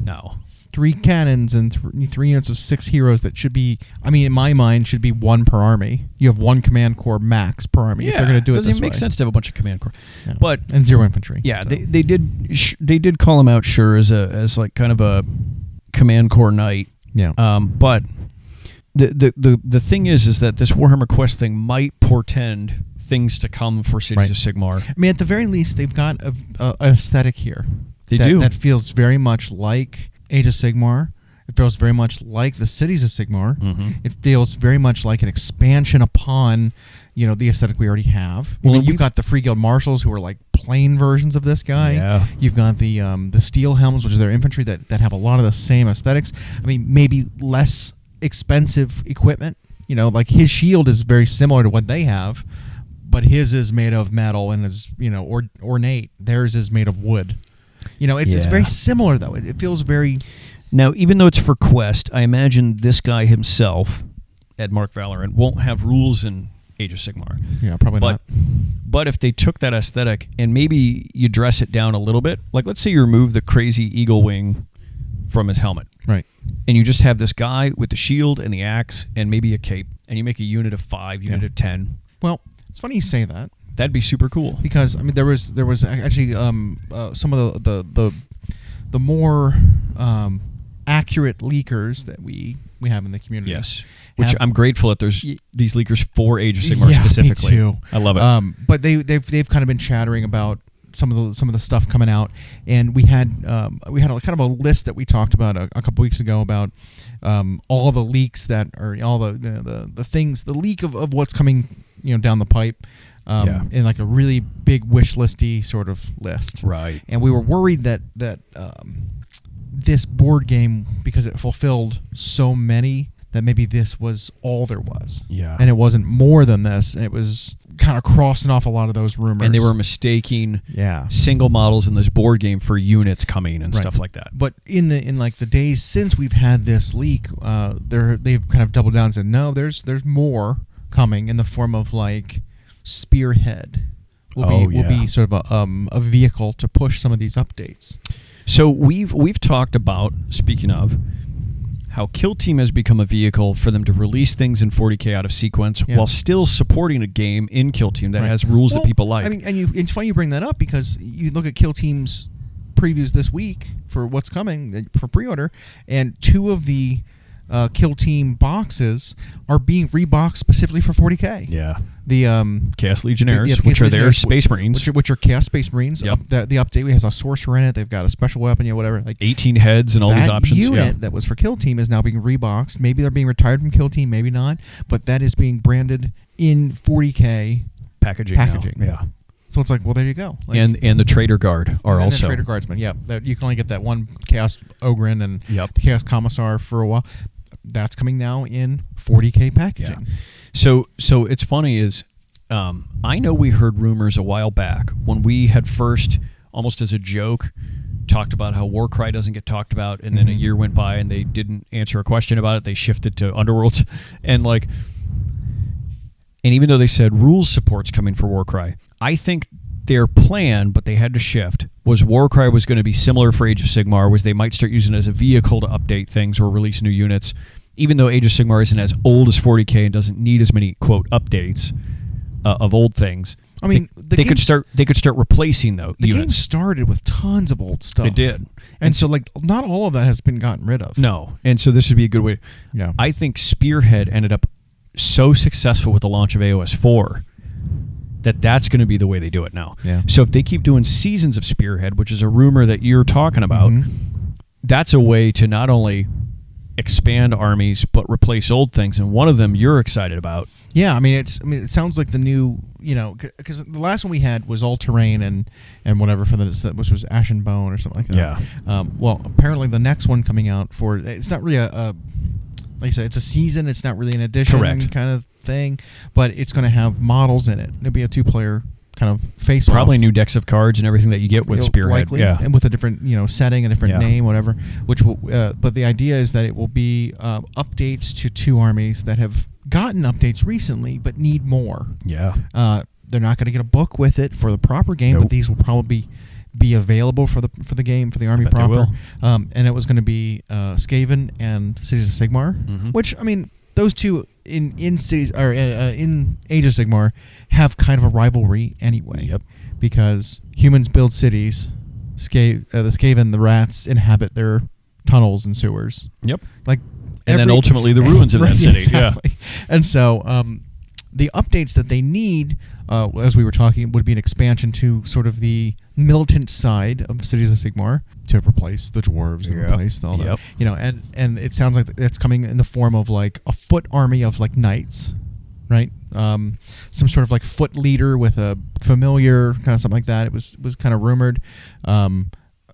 No. 3 cannons and 3 units of 6 heroes that should be, in my mind, should be 1 per army. You have 1 Command Corps max per army if they're going to do it this way. Doesn't even make sense to have a bunch of Command Corps. Yeah. But and 0 infantry. Yeah, so. they did call him out, sure, as like kind of a Command Corps Knight. Yeah. But the thing is that this Warhammer Quest thing might portend things to come for Cities of Sigmar. At the very least, they've got an aesthetic here. They do. That feels very much like Age of Sigmar. It feels very much like the Cities of Sigmar. Mm-hmm. It feels very much like an expansion upon, the aesthetic we already have. Well, you've got the Free Guild Marshals, who are like plain versions of this guy. Yeah. You've got the Steel Helms, which is their infantry that have a lot of the same aesthetics. Maybe less expensive equipment. Like his shield is very similar to what they have, but his is made of metal and is ornate. Theirs is made of wood. It's very similar though. It feels very. Now, even though it's for Quest, I imagine this guy himself, Edmark Valorant, won't have rules in Age of Sigmar. Yeah, probably not. But if they took that aesthetic and maybe you dress it down a little bit, like let's say you remove the crazy eagle wing from his helmet. Right. And you just have this guy with the shield and the axe and maybe a cape, and you make a unit of 5, unit of 10. Well, it's funny you say that. That'd be super cool. Because there was actually some of the more accurate leakers that we have in the community. Yes, which I'm grateful that there's these leakers for Age of Sigmar specifically. Me too. I love it. But they've kind of been chattering about some of the stuff coming out, and we had a kind of a list that we talked about a couple weeks ago about all the leaks that are all the things, the leak of what's coming down the pipe. In like a really big wish listy sort of list. Right. And we were worried that this board game, because it fulfilled so many that maybe this was all there was. Yeah. And it wasn't more than this. It was kind of crossing off a lot of those rumors. And they were mistaking yeah. single models in this board game for units coming and stuff like that. But in like the days since we've had this leak, they've kind of doubled down and said, no, there's more coming in the form of like Spearhead. Will be sort of a vehicle to push some of these updates. So we've talked about, speaking of, how Kill Team has become a vehicle for them to release things in 40K out of sequence while still supporting a game in Kill Team that has rules that people like. I mean, and it's funny you bring that up because you look at Kill Team's previews this week for what's coming for pre-order, and 2 of the Kill Team boxes are being reboxed specifically for 40K. Yeah. The Chaos Legionnaires, the which are their Legionnaires, Space Marines. Which are Chaos Space Marines. Yep. The update has a sorcerer in it. They've got a special weapon, whatever. Like 18 heads and all these options. That unit that was for Kill Team is now being reboxed. Maybe they're being retired from Kill Team, maybe not. But that is being branded in 40K packaging. Now. Yeah. So it's like, well, there you go. Like, and the Trader Guard are also. The Trader Guardsmen, yeah. You can only get that one Chaos Ogren and the Chaos Commissar for a while. That's coming now in 40K packaging. Yeah. So it's funny is I know we heard rumors a while back when we had first, almost as a joke, talked about how Warcry doesn't get talked about, and then a year went by and they didn't answer a question about it. They shifted to Underworlds, and even though they said rules support's coming for Warcry, I think their plan, but they had to shift, was Warcry was going to be similar for Age of Sigmar, was they might start using it as a vehicle to update things or release new units, even though Age of Sigmar isn't as old as 40K and doesn't need as many, quote, updates of old things. I mean, they could start replacing those units. The units. game started with tons of old stuff. It did. And so, not all of that has been gotten rid of. No. And so this would be a good way. Yeah. I think Spearhead ended up so successful with the launch of AOS 4 that's going to be the way they do it now. Yeah. So if they keep doing seasons of Spearhead, which is a rumor that you're talking about, that's a way to not only expand armies but replace old things, and one of them you're excited about. Yeah, I mean it sounds like the new, because the last one we had was Ultramarine and whatever which was Ashen Bone or something like that. Yeah. Well, apparently the next one coming out it's not really a like you said, it's a season. It's not really an edition kind of thing, but it's going to have models in it. It'll be a 2-player kind of face. Probably new decks of cards and everything that you get with Spearhead. Likely, and with a different setting, a different name, whatever. Which will, but the idea is that it will be updates to 2 armies that have gotten updates recently but need more. Yeah. They're not going to get a book with it for the proper game, but these will probably be available for the game, for the army proper. And it was going to be Skaven and Cities of Sigmar, which, I mean, those two in cities or in Age of Sigmar have kind of a rivalry anyway. Yep. Because humans build cities, the Skaven, the rats, inhabit their tunnels and sewers. Yep. And then ultimately the ruins of that city. Exactly. Yeah. And so the updates that they need, as we were talking, would be an expansion to sort of the militant side of Cities of Sigmar to replace the dwarves and replace all that. And it sounds like it's coming in the form of like a foot army of like knights, right? Some sort of like foot leader with a familiar, kind of something like that. It was kind of rumored.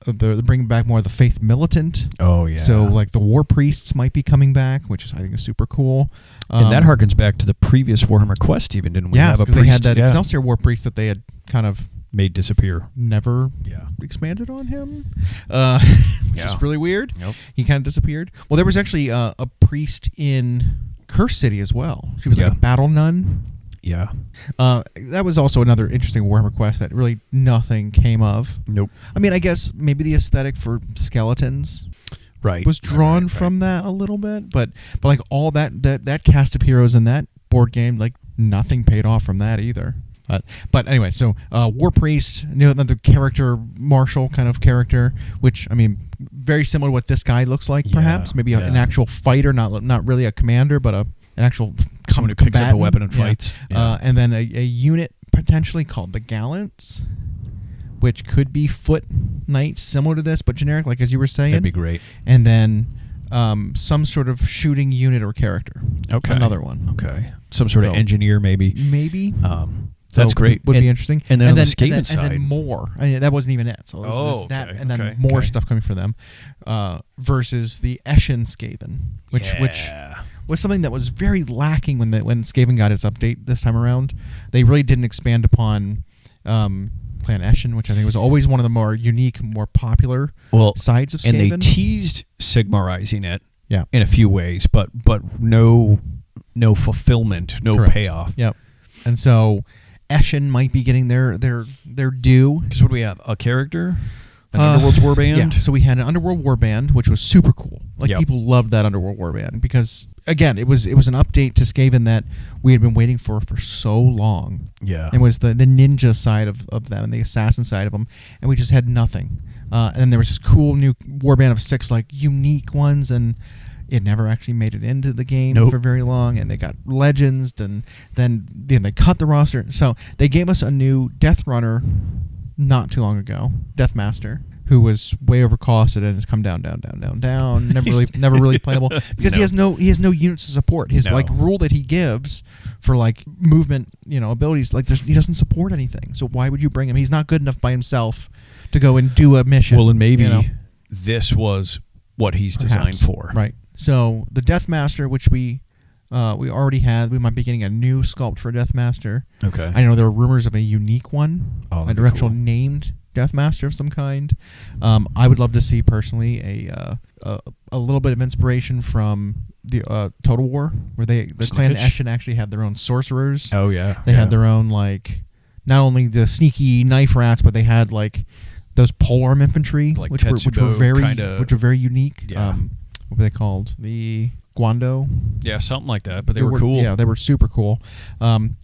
They're bringing back more of the faith militant. Oh, yeah. So, like, the war priests might be coming back, which I think is super cool. And that harkens back to the previous Warhammer Quest, even, didn't we? Yes, because they had that Excelsior war priest that they had kind of made disappear. Never expanded on him, which is really weird. Yep. He kind of disappeared. Well, there was actually a priest in Curse City as well. She was like a battle nun. Yeah. That was also another interesting Warhammer Quest that really nothing came of. Nope. I mean, I guess maybe the aesthetic for skeletons was drawn from that a little bit, but like all that cast of heroes in that board game, like nothing paid off from that either. But anyway, so War Priest, another character, martial kind of character, which, I mean, very similar to what this guy looks like, perhaps. Maybe an actual fighter, not really a commander, but an actual someone who picks up a weapon and fights. And then a unit potentially called the Gallants, which could be foot knights, similar to this, but generic, like as you were saying. That'd be great. And then some sort of shooting unit or character. Okay. Another one. Okay. Some sort of engineer, maybe. Maybe. That's great. Would be interesting. And then on the Skaven side. And then more. I mean, that wasn't even it. So there's that, and then more stuff coming for them versus the Eshin Skaven, which was something that was very lacking when Skaven got its update this time around. They really didn't expand upon Clan Eshin, which I think was always one of the more unique, more popular sides of Skaven. And they teased Sigmarizing it yeah. in a few ways, but no fulfillment, no Correct. payoff. Yep. And so Eshin might be getting their due. Because what do we have? A character? An Underworld's Warband? Yeah, so we had an Underworld Warband, which was super cool. Like, Yep. people loved that Underworld Warband because, again, it was an update to Skaven that we had been waiting for so long. Yeah. It was the ninja side of them and the assassin side of them, and we just had nothing. And then there was this cool new Warband of 6, like, unique ones, and it never actually made it into the game Nope. for very long, and they got legends, and then they cut the roster. So they gave us a new Death Runner not too long ago, Deathmaster, who was way overcosted and has come down, never really playable because he has no units to support. His like rule that he gives for like movement, abilities, like he doesn't support anything. So why would you bring him? He's not good enough by himself to go and do a mission. Well, and maybe this was what he's designed for. Right. So the Deathmaster, which we already had, we might be getting a new sculpt for Deathmaster. Okay. I know there are rumors of a unique one, Oh, an actual named Deathmaster of some kind. I would love to see personally a little bit of inspiration from the Total War, where the Clan Eshin actually had their own sorcerers. Oh yeah. They had their own like not only the sneaky knife rats, but they had like those polearm infantry, Like which were very unique. Yeah. What were they called? The Guando. Yeah, something like that. But they were cool. Yeah, they were super cool.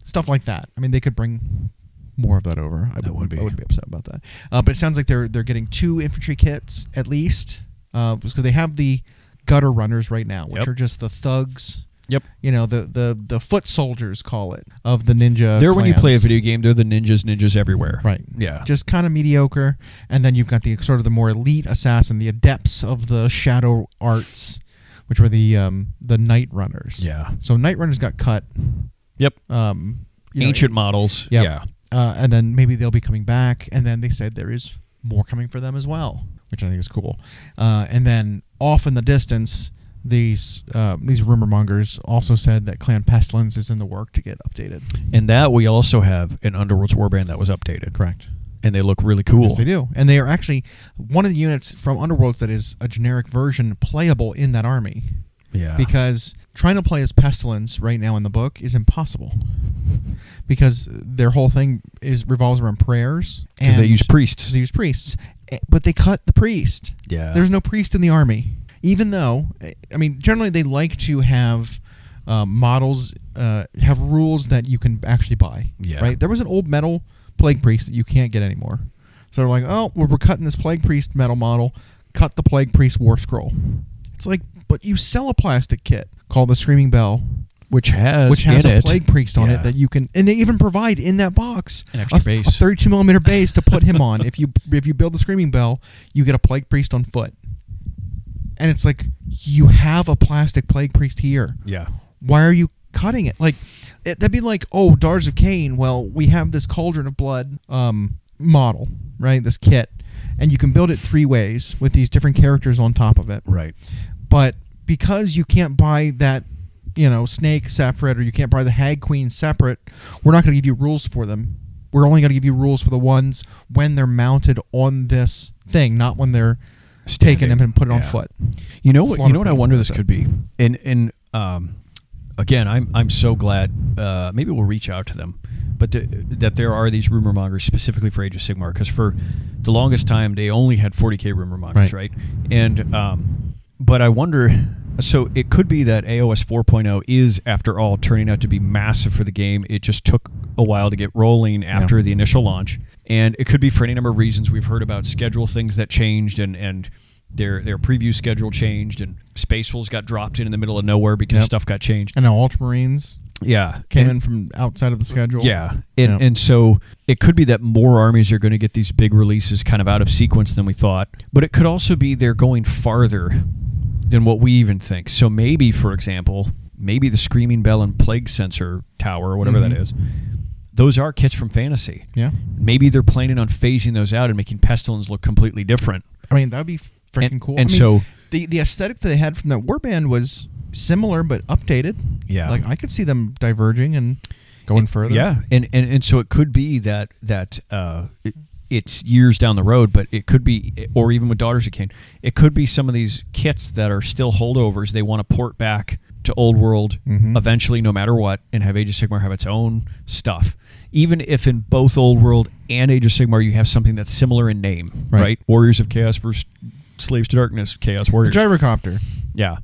Stuff like that. I mean, they could bring more of that over. I would be upset about that. But it sounds like they're getting 2 infantry kits at least, because they have the gutter runners right now, which are just the thugs. Yep. The foot soldiers, call it, of the ninja. They're when you play a clans. video game, they're the ninjas everywhere. Right. Yeah. Just kind of mediocre, and then you've got the sort of the more elite assassin, the adepts of the shadow arts, which were the Night Runners. Yeah. So Night Runners got cut. Yep. Ancient models. Yep. Yeah. And then maybe they'll be coming back, and then they said there is more coming for them as well, which I think is cool. And then off in the distance, these rumor mongers also said that Clan Pestilence is in the work to get updated. And that we also have an Underworld's Warband that was updated. Correct. And they look really cool. Yes, they do. And they are actually one of the units from Underworlds that is a generic version playable in that army. Yeah. Because trying to play as Pestilence right now in the book is impossible. Because their whole thing revolves around prayers. Because they use priests. But they cut the priest. Yeah. There's no priest in the army. Even though, I mean, generally they like to have models, have rules that you can actually buy. Yeah. Right? There was an old metal Plague Priest that you can't get anymore. So they're like, oh, we're cutting this Plague Priest metal model. Cut the Plague Priest War Scroll. It's like, but you sell a plastic kit called the Screaming Bell, which has a Plague Priest on it that you can, and they even provide in that box an extra base, a 32mm base to put him on. If you build the Screaming Bell, you get a Plague Priest on foot. And it's like, you have a plastic Plague Priest here. Yeah. Why are you cutting it? Like, that'd be like, oh, Dars of Cain. Well, we have this Cauldron of Blood model, right? This kit. And you can build it 3 ways with these different characters on top of it. Right. But because you can't buy that, snake separate, or you can't buy the Hag Queen separate, we're not going to give you rules for them. We're only going to give you rules for the ones when they're mounted on this thing, not when they're taking them and put it on foot. You know what I wonder this could be? And again, I'm so glad. Maybe we'll reach out to them, but that there are these rumor mongers specifically for Age of Sigmar, because for the longest time they only had 40k rumor mongers, right? And but I wonder. So it could be that AOS 4.0 is, after all, turning out to be massive for the game. It just took a while to get rolling after the initial launch. And it could be for any number of reasons. We've heard about schedule things that changed, and their preview schedule changed, and Space Wolves got dropped in the middle of nowhere because stuff got changed. And now Ultramarines came in from outside of the schedule. Yeah. And so it could be that more armies are going to get these big releases kind of out of sequence than we thought. But it could also be they're going farther than what we even think. So maybe, for example, the Screaming Bell and Plague Sensor Tower, or whatever that is, those are kits from Fantasy. Yeah. Maybe they're planning on phasing those out and making Pestilence look completely different. I mean, that would be freaking cool. And so the aesthetic that they had from that Warband was similar but updated. Yeah. Like I could see them diverging and going further. Yeah, and so it could be that it's years down the road, but it could be, or even with Daughters of Cain, it could be some of these kits that are still holdovers. They want to port back to Old World eventually, no matter what, and have Age of Sigmar have its own stuff. Even if in both Old World and Age of Sigmar you have something that's similar in name, right? Warriors of Chaos versus Slaves to Darkness, Chaos Warriors. The gyrocopter. Yeah.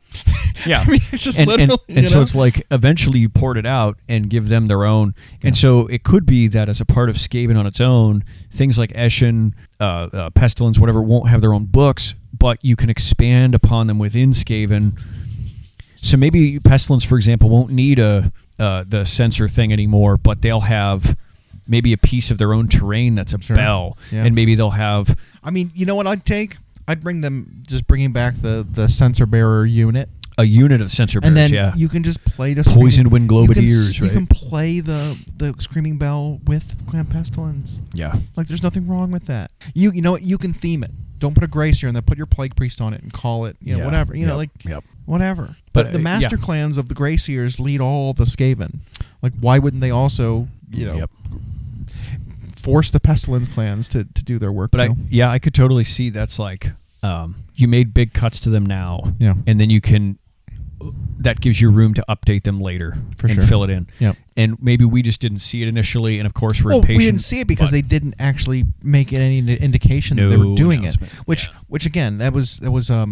Yeah. I mean, it's just and literally, so it's like eventually you port it out and give them their own. And so it could be that as a part of Skaven on its own, things like Eshin, Pestilence, whatever, won't have their own books, but you can expand upon them within Skaven. So maybe Pestilence, for example, won't need the sensor thing anymore, but they'll have maybe a piece of their own terrain that's a bell. Yeah. And maybe they'll have... I mean, you know what I'd take? I'd bringing back the sensor bearer unit. A unit of sensor bearers, and then you can just play the Poisoned Wind Globadiers, right? You can play the Screaming Bell with Clan Pestilence. Yeah. Like, there's nothing wrong with that. You know what? You can theme it. Don't put a Gracer in there. Put your Plague Priest on it and call it, whatever. You know, whatever. But the Master Clans of the Graciers lead all the Skaven. Like, why wouldn't they also, force the Pestilence clans to do their work? But I could totally see that's like... you made big cuts to them now, and then you can. That gives you room to update them later and fill it in. Yep. And maybe we just didn't see it initially, and of course we're impatient. We didn't see it because they didn't actually make any indication that they were doing it. Which again, that was a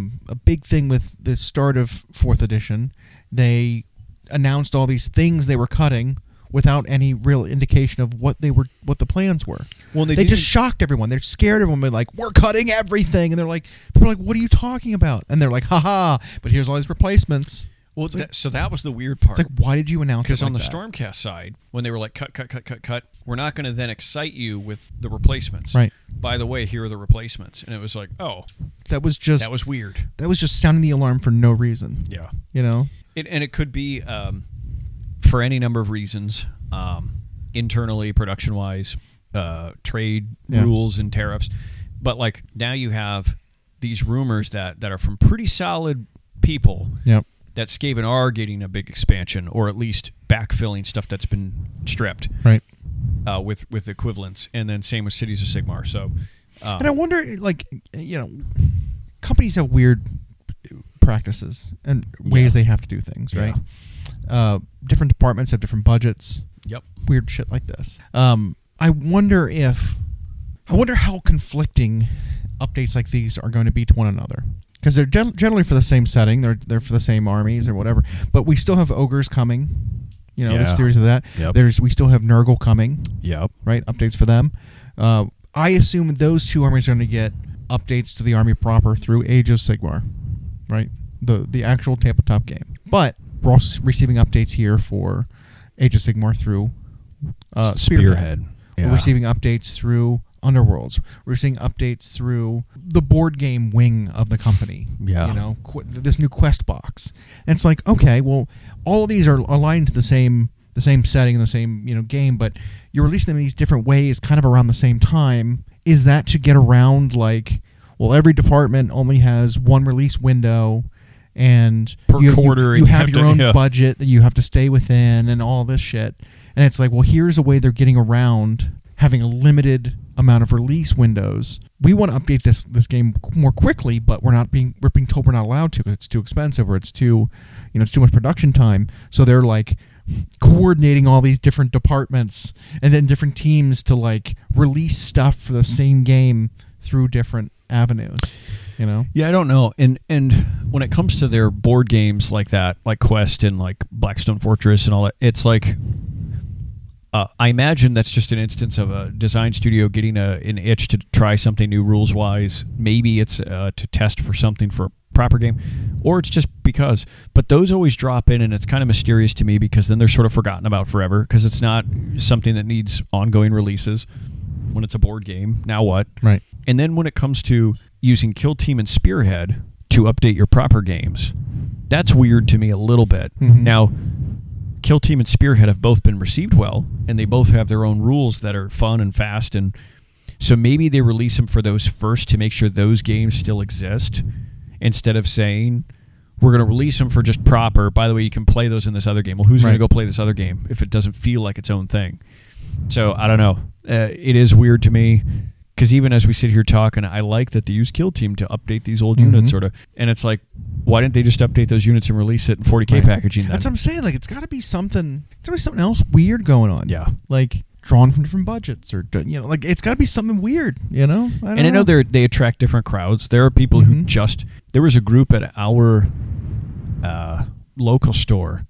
big thing with the start of 4th edition. They announced all these things they were cutting without any real indication of what the plans were. Well, they just shocked everyone. They're scared everyone. They're like, we're cutting everything, and people are like, what are you talking about? And they're like, haha, but here's all these replacements. Well, so that was the weird part. It's like, why did you announce it? Because on the Stormcast side, when they were like, cut, we're not going to then excite you with the replacements. Right. By the way, here are the replacements. And it was like, oh. That was weird. That was just sounding the alarm for no reason. Yeah. And it could be... for any number of reasons, internally, production-wise, trade rules and tariffs. But like now you have these rumors that are from pretty solid people that Skaven are getting a big expansion, or at least backfilling stuff that's been stripped, right? With equivalents, and then same with Cities of Sigmar. So, and I wonder, companies have weird practices and ways they have to do things, right? Different departments have different budgets. Yep. Weird shit like this. I wonder how conflicting updates like these are going to be to one another, because they're generally for the same setting. They're for the same armies or whatever. But we still have ogres coming. There's theories of that. Yep. We still have Nurgle coming. Yep. Right. Updates for them. I assume those two armies are going to get updates to the army proper through Age of Sigmar, right? The actual tabletop game. But we're also receiving updates here for Age of Sigmar through Spearhead. Yeah. We're receiving updates through Underworlds. We're receiving updates through the board game wing of the company. Yeah. This new quest box. And it's like, okay, well, all of these are aligned to the same setting and the same game, but you're releasing them in these different ways, kind of around the same time. Is that to get around every department only has one release window? And per quarter, you have your own budget that you have to stay within, and all this shit. And it's like, well, here's a way they're getting around having a limited amount of release windows. We want to update this game more quickly, but we're being told we're not allowed to because it's too expensive, or it's too much production time. So they're coordinating all these different departments and then different teams to release stuff for the same game through different avenues. Yeah, I don't know. And when it comes to their board games like that, like Quest and like Blackstone Fortress and all that, it's like I imagine that's just an instance of a design studio getting an itch to try something new rules wise. Maybe it's to test for something for a proper game, or it's just because. But those always drop in, and it's kind of mysterious to me because then they're sort of forgotten about forever because it's not something that needs ongoing releases. When it's a board game, now what? Right. And then when it comes to using Kill Team and Spearhead to update your proper games, that's weird to me a little bit. Mm-hmm. Now, Kill Team and Spearhead have both been received well, and they both have their own rules that are fun and fast, and so maybe they release them for those first to make sure those games still exist, instead of saying, we're going to release them for just proper. By the way, you can play those in this other game. Well, who's going to go play this other game if it doesn't feel like its own thing? So I don't know. It is weird to me. Because even as we sit here talking, I like that they use Kill Team to update these old units, sort of. And it's like, why didn't they just update those units and release it in 40K packaging then? That's what I'm saying. Like, it's got to be something. It's got to be something else weird going on. Yeah. Like drawn from different budgets, or like it's got to be something weird. I know they attract different crowds. There are people who just. There was a group at our local store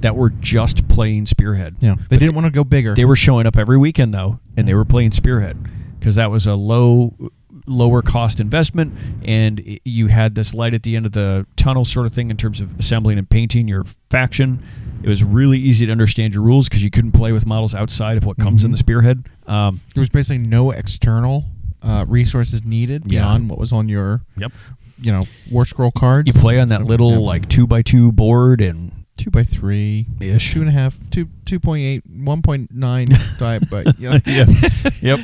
that were just playing Spearhead. Yeah. They didn't want to go bigger. They were showing up every weekend though, and they were playing Spearhead. Because that was a lower cost investment, and you had this light at the end of the tunnel sort of thing in terms of assembling and painting your faction. It was really easy to understand your rules because you couldn't play with models outside of what comes in the Spearhead. There was basically no external resources needed beyond what was on your War Scroll cards. You play on that little like 2x2 board and 2x3 ish, 2.5, 2.8, 1.9 type, but yep.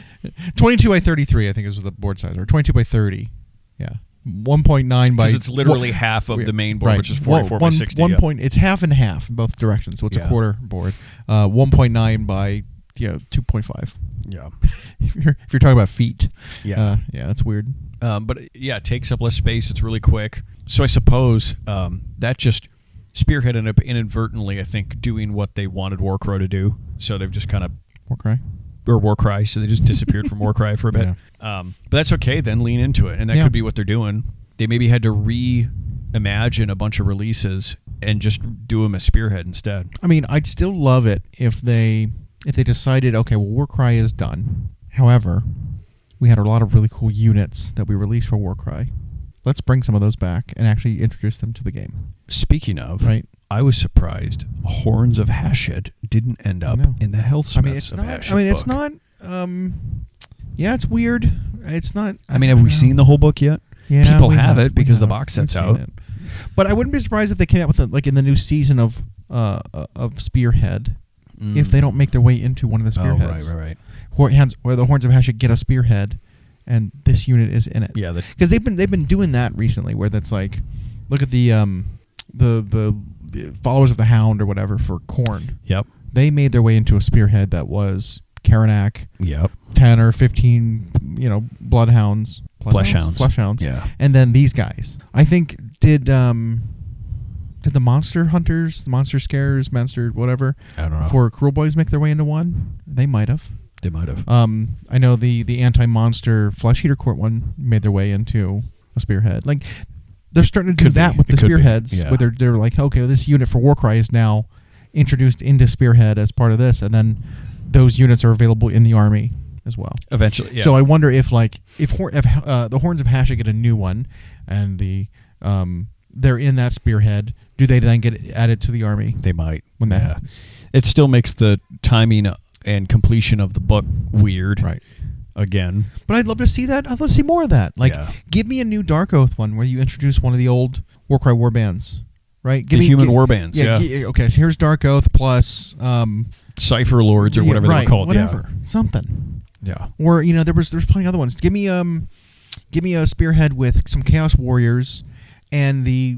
22 by 33, I think is the board size, or 22 by 30. Yeah, 1.9 by. Because it's literally half of the main board, which is 44 by 60. It's half and half in both directions, so it's a quarter board. 1.9 by 2.5. Yeah. if you're talking about feet. Yeah. That's weird. But it takes up less space. It's really quick. So I suppose that just. Spearhead ended up inadvertently, I think, doing what they wanted Warcrow to do. So they've just kind of... Warcry. So they just disappeared from Warcry for a bit. Yeah. But that's okay, then lean into it. And that could be what they're doing. They maybe had to reimagine a bunch of releases and just do them as Spearhead instead. I mean, I'd still love it if they decided, okay, well, Warcry is done. However, we had a lot of really cool units that we released for Warcry. Let's bring some of those back and actually introduce them to the game. Speaking of, I was surprised Horns of Hashid didn't end up in the Healthsmiths of Hashid book. It's not... it's weird. It's not... have we seen the whole book yet? Yeah, people have it because the box set's out. But I wouldn't be surprised if they came out with in the new season of Spearhead, if they don't make their way into one of the Spearheads. Oh, right. Where the Horns of Hashid get a Spearhead, and this unit is in it. Yeah, because they've been doing that recently, where that's like, look at the followers of the Hound or whatever for Khorne. Yep. They made their way into a Spearhead that was Karanak. Yep. 10 or 15, bloodhounds. Flesh hounds. Yeah. And then these guys. I think did the Monster Hunters, the Monster Scarers, Monster whatever, I don't know. For Cruel Boys make their way into one? They might have. I know the anti-monster Flesh Eater Court one made their way into a Spearhead. Like, they're starting to do that with the Spearheads, where they're like, okay, this unit for Warcry is now introduced into Spearhead as part of this, and then those units are available in the army as well. Eventually, yeah. So I wonder if the Horns of Hashid get a new one, and they're in that Spearhead, do they then get added to the army? They might. When that happens. It still makes the timing and completion of the book weird. Right. Again. But I'd love to see that. I'd love to see more of that. Like, give me a new Dark Oath one where you introduce one of the old Warcry warbands. Right? Human warbands, Okay, so here's Dark Oath plus... Cipher Lords or whatever they're called. Whatever. Something. Yeah. Or, there's plenty of other ones. Give me a Spearhead with some Chaos Warriors and the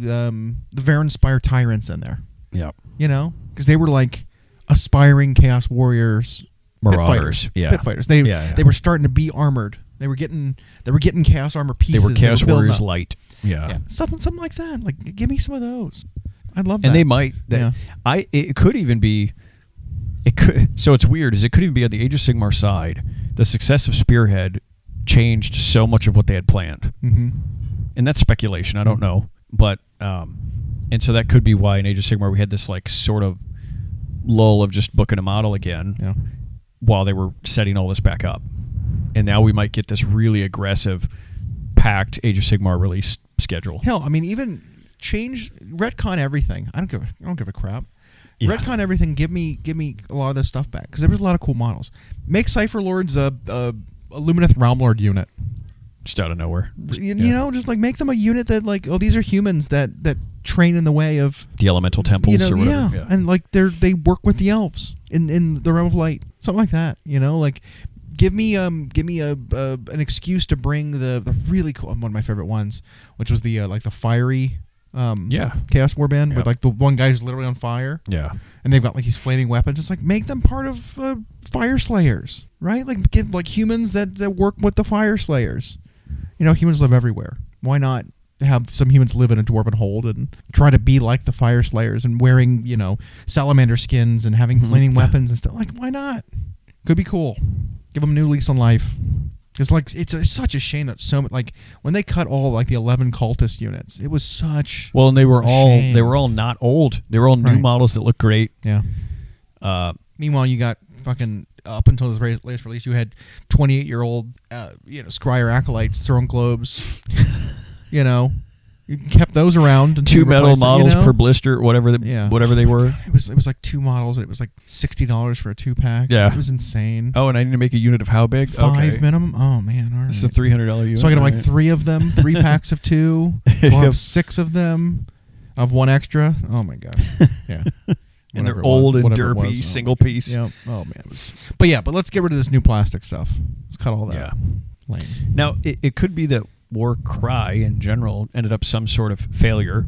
Varanspire Tyrants in there. Yeah. Because they were like aspiring Chaos Warriors... Marauders, pit fighters. They were starting to be armored. They were getting chaos armor pieces. They were Chaos Warriors light. Yeah. Something like that. Like, give me some of those. I'd love that. And they might. It could even be. It could. So it's weird. It could even be on the Age of Sigmar side. The success of Spearhead changed so much of what they had planned. Mm-hmm. And that's speculation. I don't know, but and so that could be why in Age of Sigmar we had this like sort of lull of just booking a model again. Yeah. While they were setting all this back up. And now we might get this really aggressive, packed Age of Sigmar release schedule. Hell, even retcon everything. I don't give a crap. Yeah. Retcon everything. Give me a lot of this stuff back, because there was a lot of cool models. Make Cipher Lords a Lumineth Realm Lord unit. Just out of nowhere. Just like make them a unit that like, oh, these are humans that train in the way of the elemental temples or whatever. Yeah. And like they work with the elves in the realm of light. Something like that, like give me an excuse to bring the really cool one of my favorite ones, which was the like the fiery Chaos Warband with like the one guy's literally on fire. Yeah. And they've got like these flaming weapons. It's like make them part of Fire Slayers, right? Like give like humans that work with the Fire Slayers. You know, humans live everywhere. Why not have some humans live in a dwarven hold and try to be like the Fire Slayers and wearing, you know, salamander skins and having flaming weapons and stuff? Like, why not? Could be cool. Give them a new lease on life. It's like it's such a shame that like when they cut all like the 11 cultist units, it was such. Well, and they were shame. all not old. They were all new models that look great. Yeah. Meanwhile, you got fucking up until this latest release, you had 28-year-old Scryer acolytes throwing globes. You know, you kept those around. And 2 metal models per blister, whatever they were. It was like 2 models, and it was like $60 for a 2-pack. Yeah, it was insane. Oh, and I need to make a unit of how big? 5 minimum. Oh man, all right. It's a $300 unit. So I got like 3 of them, 3 packs of 2. I'll have 6 of them. I have 1 extra. Oh my god. Yeah. And they're old and derpy, single piece. Yep. Oh man. But let's get rid of this new plastic stuff. Let's cut all that. Yeah. Lame. Now it could be that Warcry in general ended up some sort of failure.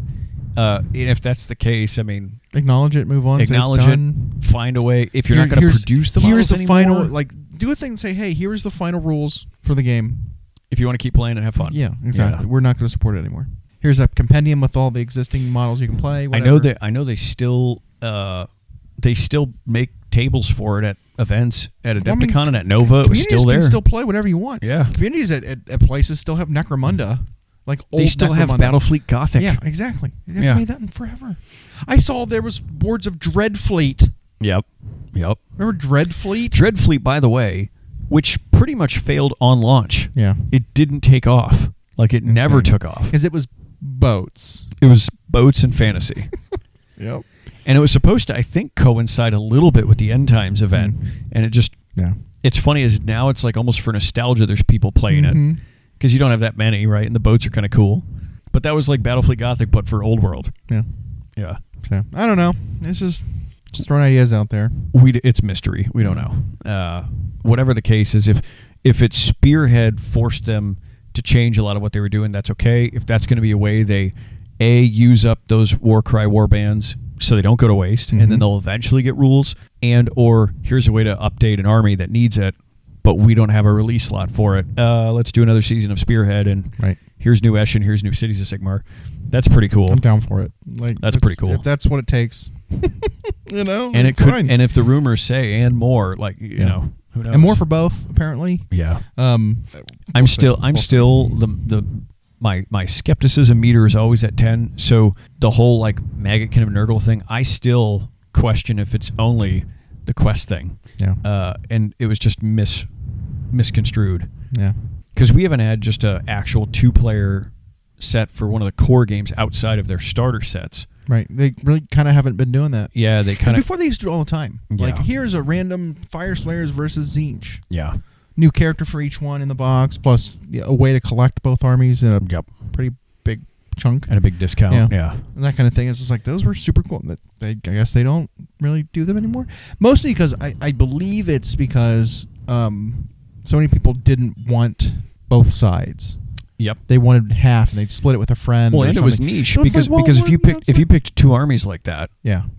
And if that's the case, I mean, acknowledge it, move on. Acknowledge say it's it. done. Find a way. If you're not going to produce the models here's the anymore, final. Like, do a thing and say, hey, here's the final rules for the game. If you want to keep playing and have fun. Yeah, exactly. Yeah. We're not going to support it anymore. Here's a compendium with all the existing models you can play. Whatever. I know they still make tables for it at events at Adepticon and at Nova. It was still there. Can still play whatever you want. Yeah. Communities at places still have Necromunda. Like old they still have Battlefleet Gothic. Yeah, exactly. They haven't made that in forever. I saw there was boards of Dreadfleet. Yep. Remember Dreadfleet? Dreadfleet, by the way, which pretty much failed on launch. Yeah. It didn't take off. Like it never took off. Because it was boats. It was boats and fantasy. Yep. And it was supposed to, I think, coincide a little bit with the End Times event. And it just, it's funny as now it's like almost for nostalgia there's people playing it. Because you don't have that many, right? And the boats are kind of cool. But that was like Battlefleet Gothic, but for old world. Yeah. Yeah. So, I don't know. It's just throwing ideas out there. It's mystery. We don't know. Whatever the case is, if it's Spearhead forced them to change a lot of what they were doing, that's okay. If that's going to be a way they, use up those Warcry warbands so they don't go to waste, and then they'll eventually get rules, or here's a way to update an army that needs it, but we don't have a release slot for it. Let's do another season of Spearhead, and here's new Eshin, here's new Cities of Sigmar. That's pretty cool. I'm down for it. Like that's pretty cool. If that's what it takes, you know. And it could, fine. and if the rumors say and more, like you know, who knows? And more for both, apparently. Yeah. I'm still my skepticism meter is always at 10. So the whole like Maggot Kingdom Nurgle thing, I still question if it's only the Quest thing. Yeah. And it was just misconstrued. Yeah. Because we haven't had just an actual 2-player set for one of the core games outside of their starter sets. Right. They really kind of haven't been doing that. Yeah, they kind of... Before they used to do it all the time. Yeah. Like, here's a random Fire Slayers versus Tzeentch. Yeah. New character for each one in the box, plus a way to collect both armies in a pretty big chunk. And a big discount, yeah. And that kind of thing. It's just like, those were super cool. I guess they don't really do them anymore. Mostly because I believe it's because so many people didn't want both sides. Yep. They wanted half, and they'd split it with a friend. Well, and it was niche because if you picked 2 armies like that,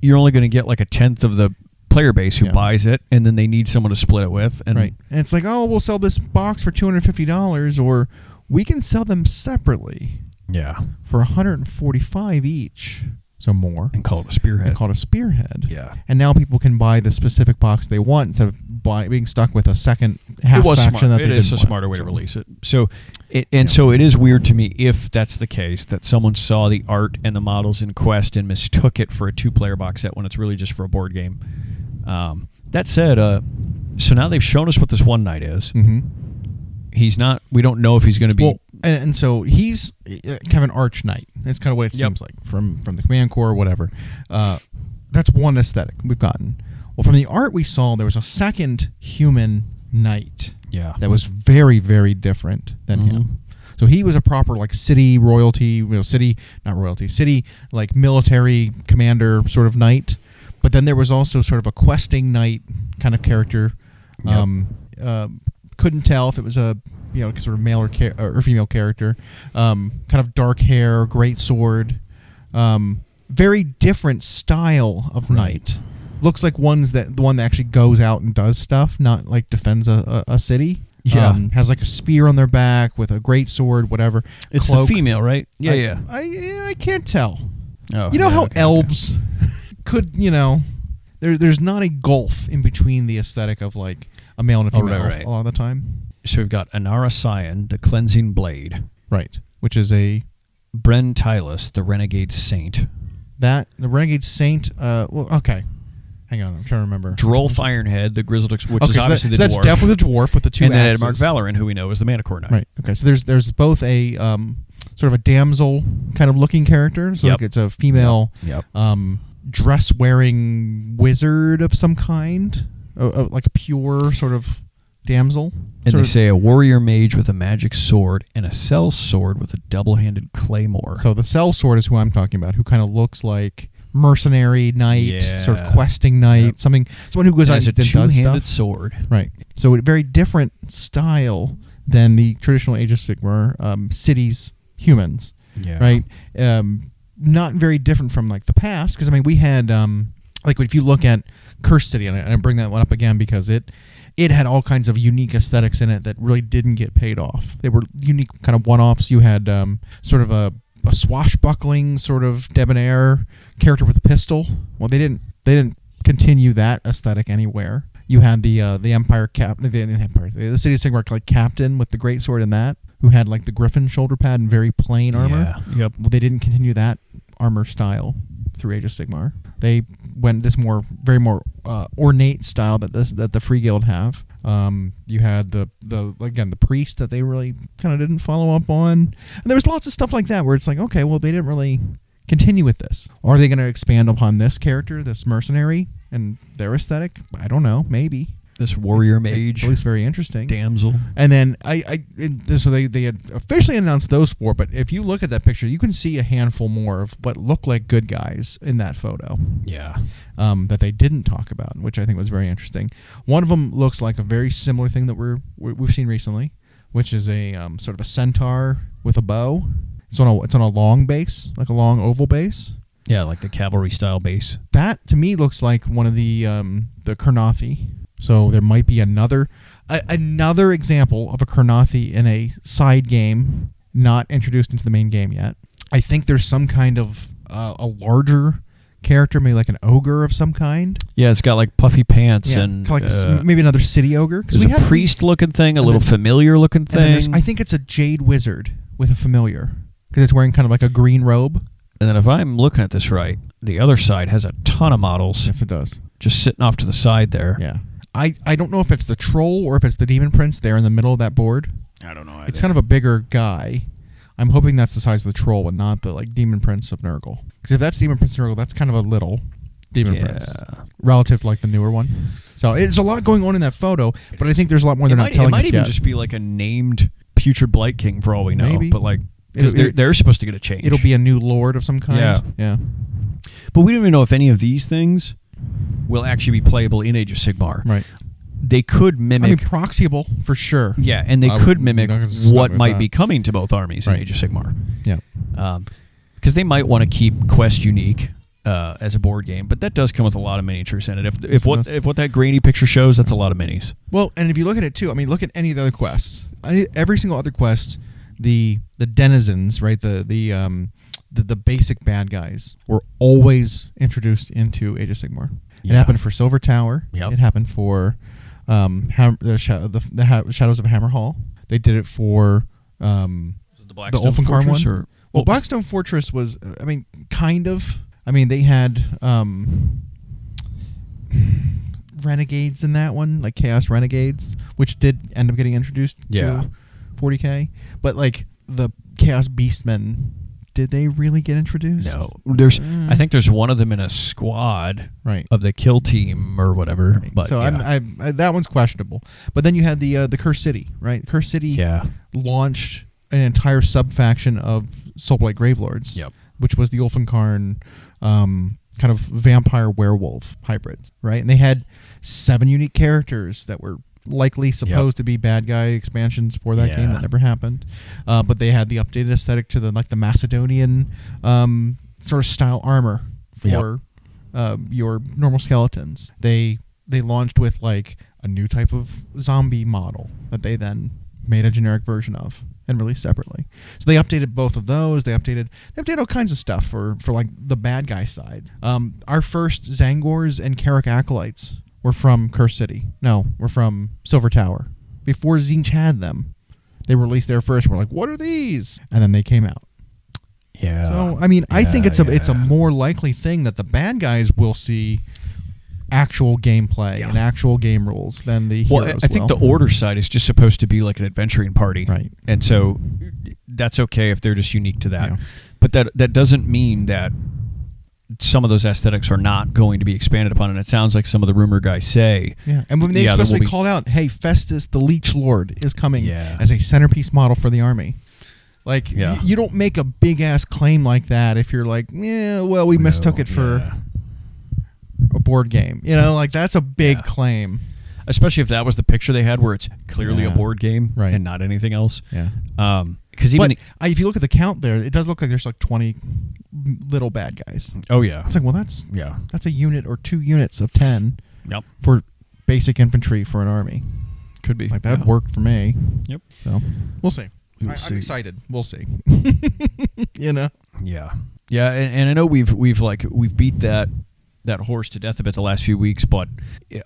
you're only going to get like a 10th of the player base who buys it, and then they need someone to split it with. And and it's like, oh, we'll sell this box for $250, or we can sell them separately. Yeah. For $145 each. So more. And call it a Spearhead. Yeah. And now people can buy the specific box they want instead of being stuck with a second half faction smart. that they didn't want. It is a smarter way to release it. So so it is weird to me if that's the case, that someone saw the art and the models in Quest and mistook it for a 2-player box set when it's really just for a board game. That said, so now they've shown us what this one knight is. He's not. We don't know if he's going to be. Well, and so he's kind of an arch knight. That's kind of what it seems like from the command core or whatever. That's one aesthetic we've gotten. Well, from the art we saw, there was a second human knight. Yeah. That was very, very different than him. So he was a proper like city royalty, city like military commander sort of knight. But then there was also sort of a questing knight kind of character. Couldn't tell if it was a sort of male or female character. Kind of dark hair, great sword. Very different style of knight. Looks like the one that actually goes out and does stuff, not like defends a city. Yeah. Has like a spear on their back with a great sword, whatever. It's cloak. the female, right? Yeah, I can't tell. Oh, You know how okay, elves could, there's not a gulf in between the aesthetic of like a male and a female right. a lot of the time. So we've got Anara Scion, the Cleansing Blade. Right. Which is a... Bren Tylus, the Renegade Saint. The Renegade Saint, okay. Hang on, I'm trying to remember. Drolf Ironhead, the Grizzled, which is obviously the dwarf. That's definitely the dwarf with the two and then axes. Mark Valoran, who we know is the Manicore Knight. Right. Okay. So there's both a sort of a damsel kind of looking character. So like it's a female dress wearing wizard of some kind, like a pure sort of damsel. And they say a warrior mage with a magic sword and a cell sword with a double-handed claymore. So the cell sword is who I'm talking about, who kind of looks like mercenary knight, sort of questing knight, someone who goes out and does stuff. Has a two-handed sword. Right. So a very different style than the traditional Age of Sigmar cities humans. Yeah. Right. Not very different from like the past, because I mean we had like if you look at Cursed City, and I bring that one up again because it had all kinds of unique aesthetics in it that really didn't get paid off. They were unique kind of one-offs. You had sort of a swashbuckling sort of debonair character with a pistol. Well, they didn't continue that aesthetic anywhere. You had the Empire captain, the City of Sigmar like captain with the greatsword in that, who had like the griffin shoulder pad and very plain armor. Yeah. Yep. Well, they didn't continue that armor style through Age of Sigmar. They went this very more ornate style that the Free Guild have. You had the priest that they really kind of didn't follow up on, and there was lots of stuff like that where it's like, okay, well, they didn't really continue with this. Are they going to expand upon this character, this mercenary, and their aesthetic? I don't know. Maybe. This warrior mage, at least very interesting damsel. And then so they had officially announced those 4, but if you look at that picture, you can see a handful more of what look like good guys in that photo. Yeah. That they didn't talk about, which I think was very interesting. One of them looks like a very similar thing that we've seen recently, which is a sort of a centaur with a bow. It's on a long base, like a long oval base. Yeah, like the cavalry style base. That to me looks like one of the Kurnothi. So there might be another example of a Kurnothi in a side game, not introduced into the main game yet. I think there's some kind of a larger character, maybe like an ogre of some kind. Yeah, it's got like puffy pants and like maybe another city ogre. There's a priest-looking thing, a little familiar-looking thing. I think it's a jade wizard with a familiar, because it's wearing kind of like a green robe. And then if I'm looking at this right, the other side has a ton of models. Yes, it does. Just sitting off to the side there. Yeah. I don't know if it's the troll or if it's the demon prince there in the middle of that board. I don't know either. It's kind of a bigger guy. I'm hoping that's the size of the troll and not the like demon prince of Nurgle. Because if that's demon prince of Nurgle, that's kind of a little demon prince relative to like the newer one. So it's a lot going on in that photo, but I think there's a lot more they're not telling us yet. It might even just be like a named Putrid Blight King for all we know. Maybe. But like, because they're supposed to get a change. It'll be a new lord of some kind. Yeah. But we don't even know if any of these things will actually be playable in Age of Sigmar. Right. They could mimic... I mean, proxyable, for sure. Yeah, and they could mimic what might be coming to both armies in Age of Sigmar. Yeah. Because they might want to keep Quest unique as a board game, but that does come with a lot of miniatures in it. If what that grainy picture shows, that's a lot of minis. Well, and if you look at it, too, I mean, look at any of the other quests. Every single other quest, the denizens, right, the basic bad guys were always introduced into Age of Sigmar. It happened for Silver Tower. Yep. It happened for the Shadows of Hammerhall. They did it for the Ulfenkarn one. Well, Blackstone Fortress was, I mean, kind of. I mean, they had renegades in that one, like Chaos Renegades, which did end up getting introduced to 40K. But like the Chaos Beastmen, did they really get introduced? No. I think there's one of them in a squad of the kill team or whatever. Right. But so I that one's questionable. But then you had the Cursed City, right? Cursed City launched an entire subfaction of Soulblight Gravelords, which was the Ulfenkarn kind of vampire werewolf hybrids, right? And they had 7 unique characters that were likely supposed to be bad guy expansions for that game that never happened, but they had the updated aesthetic to the Macedonian sort of style armor for your normal skeletons. They launched with like a new type of zombie model that they then made a generic version of and released separately. So they updated both of those. They updated all kinds of stuff for like the bad guy side. Our first Zangors and Carrick Acolytes were from Curse City. No, we're from Silver Tower. Before Zinch had them, they released their first. We're like, what are these? And then they came out. Yeah. So I mean, I think it's a more likely thing that the bad guys will see actual gameplay and actual game rules than the heroes. Well, I think the Order side is just supposed to be like an adventuring party, right? And so that's okay if they're just unique to that. Yeah. But that doesn't mean that some of those aesthetics are not going to be expanded upon, and it sounds like some of the rumor guys say. Yeah, and when they especially called out, hey, Festus the Leech Lord is coming as a centerpiece model for the army. Like, you don't make a big-ass claim like that if you're like, we mistook it for a board game. You know, like, that's a big claim. Especially if that was the picture they had where it's clearly a board game and not anything else. Yeah. Because if you look at the count there, it does look like there's like 20 little bad guys. Oh, yeah. It's like, well, that's a unit or 2 units of 10 for basic infantry for an army. Could be. Like, that worked for me. Yep. So, we'll see. I'm excited. We'll see. You know? Yeah. Yeah, and I know we've beat that horse to death a bit the last few weeks, but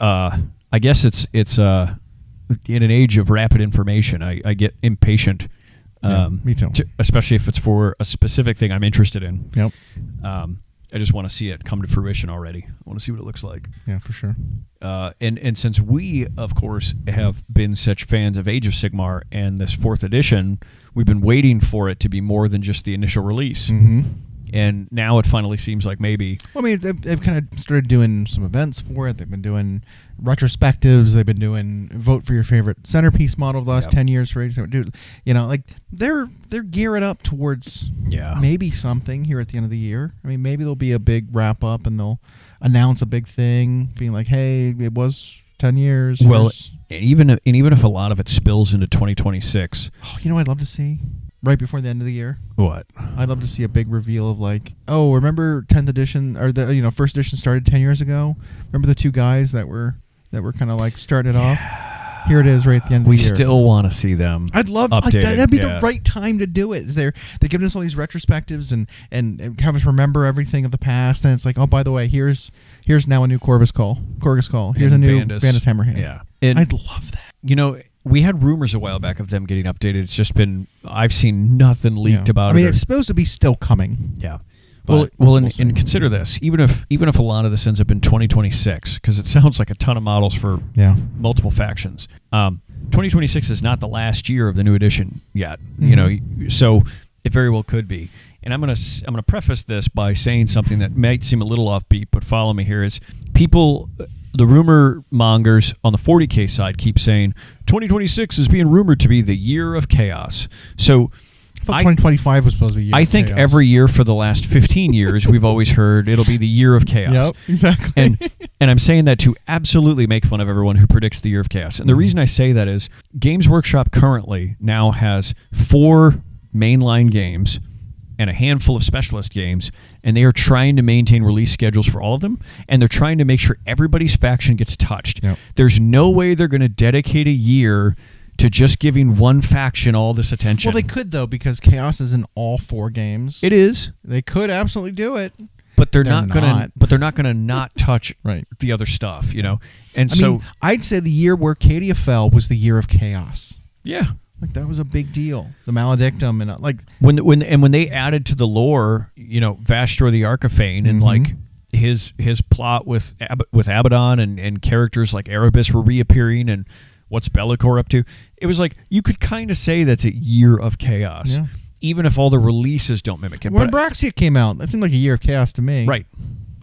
I guess it's in an age of rapid information, I get impatient. Me too. Especially if it's for a specific thing I'm interested in. Yep. I just want to see it come to fruition already. I want to see what it looks like. Yeah, for sure. And since we, of course, have been such fans of Age of Sigmar and this 4th edition, we've been waiting for it to be more than just the initial release. Mm-hmm. And now it finally seems like maybe... Well, I mean, they've kind of started doing some events for it. They've been doing retrospectives. They've been doing vote for your favorite centerpiece model of the last 10 years for Age of Sigmar. You know, like, they're gearing up towards maybe something here at the end of the year. I mean, maybe there'll be a big wrap-up and they'll announce a big thing, being like, hey, it was 10 years. Well, even if a lot of it spills into 2026... Oh, you know what I'd love to see? Right before the end of the year. What? I'd love to see a big reveal of like, oh, remember 10th edition or the first edition started 10 years ago? Remember the 2 guys that were kind of like starting it off? Here it is right at the end of the year. We still want to see them. I'd love that'd be the right time to do it. They're giving us all these retrospectives and have us remember everything of the past, and it's like, oh, by the way, here's now a new Corvus Call. Here's a new Vandus Hammerhand. Yeah. I'd love that. You know, we had rumors a while back of them getting updated. It's just been, I've seen nothing leaked about it. I mean, it's supposed to be still coming. Yeah. Well, and consider this. Even if a lot of this ends up in 2026, because it sounds like a ton of models for multiple factions. 2026 is not the last year of the new edition yet. Mm-hmm. You know, so it very well could be. And I'm gonna preface this by saying something that might seem a little offbeat, but follow me here. Is people, the rumor mongers on the 40K side keep saying 2026 is being rumored to be the year of chaos. So I thought 2025 was supposed to be a year of think chaos. Every year for the last 15 years, we've always heard it'll be the year of chaos. Yep, exactly. And I'm saying that to absolutely make fun of everyone who predicts the year of chaos. And the reason I say that is Games Workshop currently now has 4 mainline games and a handful of specialist games, and they are trying to maintain release schedules for all of them, and they're trying to make sure everybody's faction gets touched. Yep. There's no way they're going to dedicate a year to just giving one faction all this attention. Well, they could, though, because Chaos is in all 4 games. It is. They could absolutely do it. But they're not gonna not touch the other stuff, you know. And I mean, I'd say the year where Cadia fell was the year of Chaos. Yeah. Like, that was a big deal. The Maledictum and like when they added to the lore, you know, Vashdor the Archaphane and like his plot with Abaddon and characters like Erebus were reappearing and what's Bellicor up to? It was like you could kind of say that's a year of chaos, even if all the releases don't mimic it. When Braxia came out, that seemed like a year of chaos to me. Right.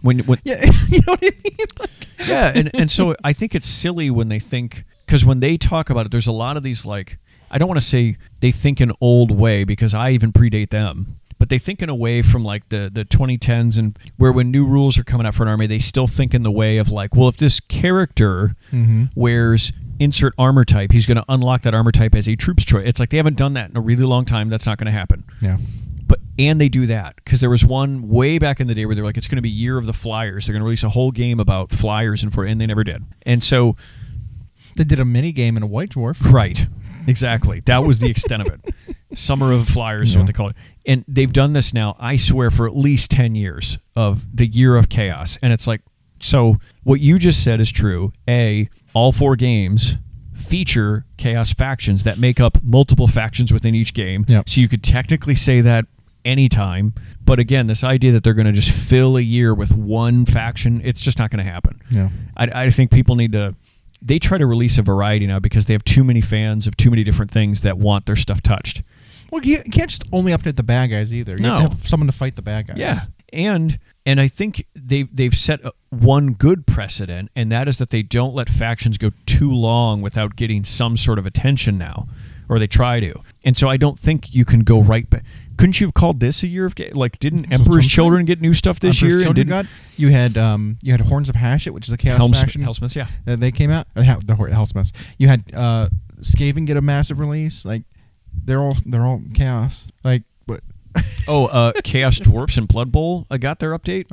When yeah, you know what I mean? Like, yeah, and so I think it's silly when they think, because when they talk about it, there's a lot of these, like, I don't want to say they think an old way because I even predate them. But they think in a way from like the 2010s, and where when new rules are coming out for an army, they still think in the way of like, well, if this character wears insert armor type, he's going to unlock that armor type as a troops choice. It's like they haven't done that in a really long time. That's not going to happen. Yeah. But And they do that because there was one way back in the day where they're like, it's going to be Year of the Flyers. They're going to release a whole game about flyers, and they never did. And so they did a mini game in a White Dwarf. Right. Exactly. That was the extent of it. Summer of Flyers is what they call it. And they've done this now, I swear, for at least 10 years of the Year of Chaos. And it's like, so what you just said is true. All 4 games feature Chaos factions that make up multiple factions within each game. Yep. So you could technically say that anytime. But again, this idea that they're going to just fill a year with one faction, it's just not going to happen. Yeah. I think people need to... They try to release a variety now because they have too many fans of too many different things that want their stuff touched. Well, you can't just only update the bad guys either. You have to have someone to fight the bad guys. Yeah. And I think they've set one good precedent, and that is that they don't let factions go too long without getting some sort of attention now, or they try to. And so I don't think you can go right back. Couldn't you have called this a year of like? Didn't Emperor's Children get new stuff this year? You had Horns of Hashit, which is a Chaos faction. Hellsmiths, yeah. They came out. The Hellsmiths. You had Skaven get a massive release. Like they're all Chaos. Like what? Chaos Dwarfs and Blood Bowl got their update.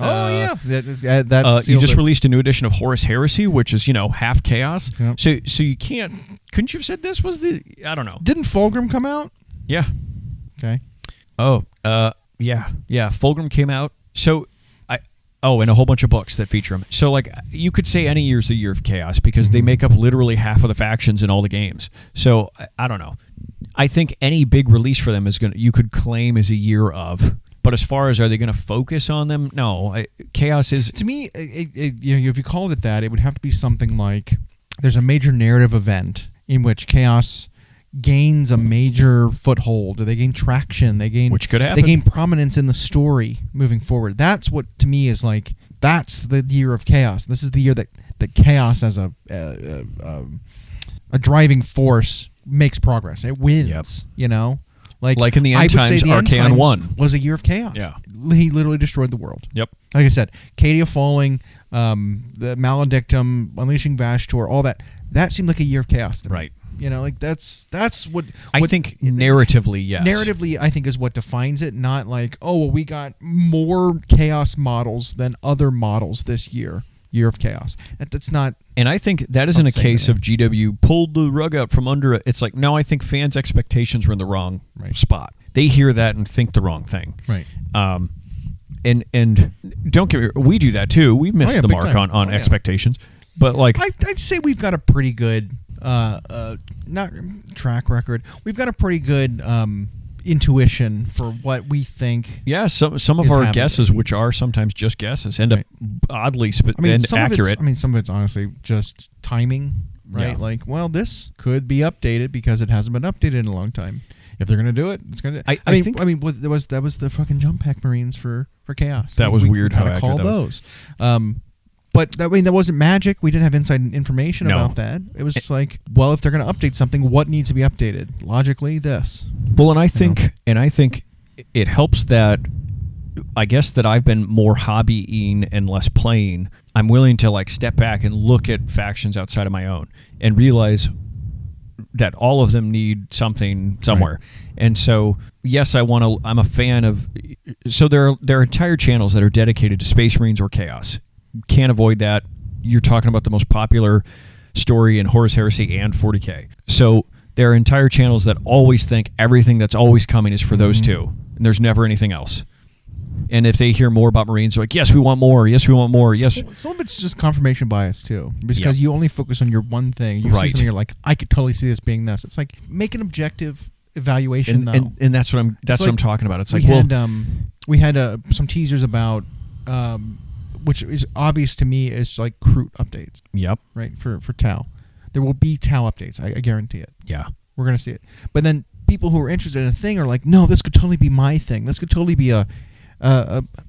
That's you just released a new edition of Horus Heresy, which is half Chaos. Yep. So you can't. Couldn't you have said this was the? I don't know. Didn't Fulgrim come out? Yeah. Okay. Oh, yeah. Fulgrim came out. So, and a whole bunch of books that feature him. So, like, you could say any year's a Year of Chaos because they make up literally half of the factions in all the games. So, I don't know. I think any big release for them you could claim as a year of. But as far as are they going to focus on them? No. Chaos is... To me, if you called it that, it would have to be something like there's a major narrative event in which Chaos gains a major foothold, or they gain traction, which could happen. They gain prominence in the story moving forward. That's what to me is like, that's the Year of Chaos. This is the year that Chaos as a driving force makes progress. It wins. Yep. Like in the End Times, Archaon 1 was a Year of Chaos. Yeah. He literally destroyed the world. Yep. Like I said, Cadia falling, the Maledictum, Unleashing Vashtor, all that seemed like a Year of Chaos to me. Right. That's what I think narratively, yes. Narratively, I think is what defines it, not like, we got more Chaos models than other models this year. Year of Chaos. That's not... And I think that isn't a case of GW pulled the rug out from under it. It's like, no, I think fans' expectations were in the wrong spot. They hear that and think the wrong thing. Right. And don't get me wrong, we do that too. We miss the mark on expectations. But like... I'd say we've got a pretty good... not track record. We've got a pretty good intuition for what we think. Yeah, some of our guesses, which are sometimes just guesses, end up oddly accurate. Some of it's honestly just timing, right? Yeah. Like, this could be updated because it hasn't been updated in a long time. If they're going to do it, it's going to. I think that was the fucking Jump Pack Marines for Chaos. That was weird how accurate called that was. those. But that wasn't magic. We didn't have inside information about that. It was just like, if they're going to update something, what needs to be updated? Logically, this. Well, and I think it helps that I guess that I've been more hobbying and less playing. I'm willing to like step back and look at factions outside of my own and realize that all of them need something somewhere. Right. And so, yes, I'm a fan of. So there are entire channels that are dedicated to Space Marines or Chaos. Can't avoid that. You're talking about the most popular story in Horus Heresy and 40K. So there are entire channels that always think everything that's always coming is for those two, and there's never anything else. And if they hear more about Marines, they're like, yes, we want more. Yes, we want more. Yes. Some of it's just confirmation bias, too. Because you only focus on your one thing. You see something, you're like, I could totally see this being this. It's like, make an objective evaluation, and that's what I'm talking about. It's like, we had some teasers about... which is obvious to me is like Kroot updates. Yep. Right, for Tau. There will be Tau updates. I guarantee it. Yeah. We're going to see it. But then people who are interested in a thing are like, no, this could totally be my thing. This could totally be a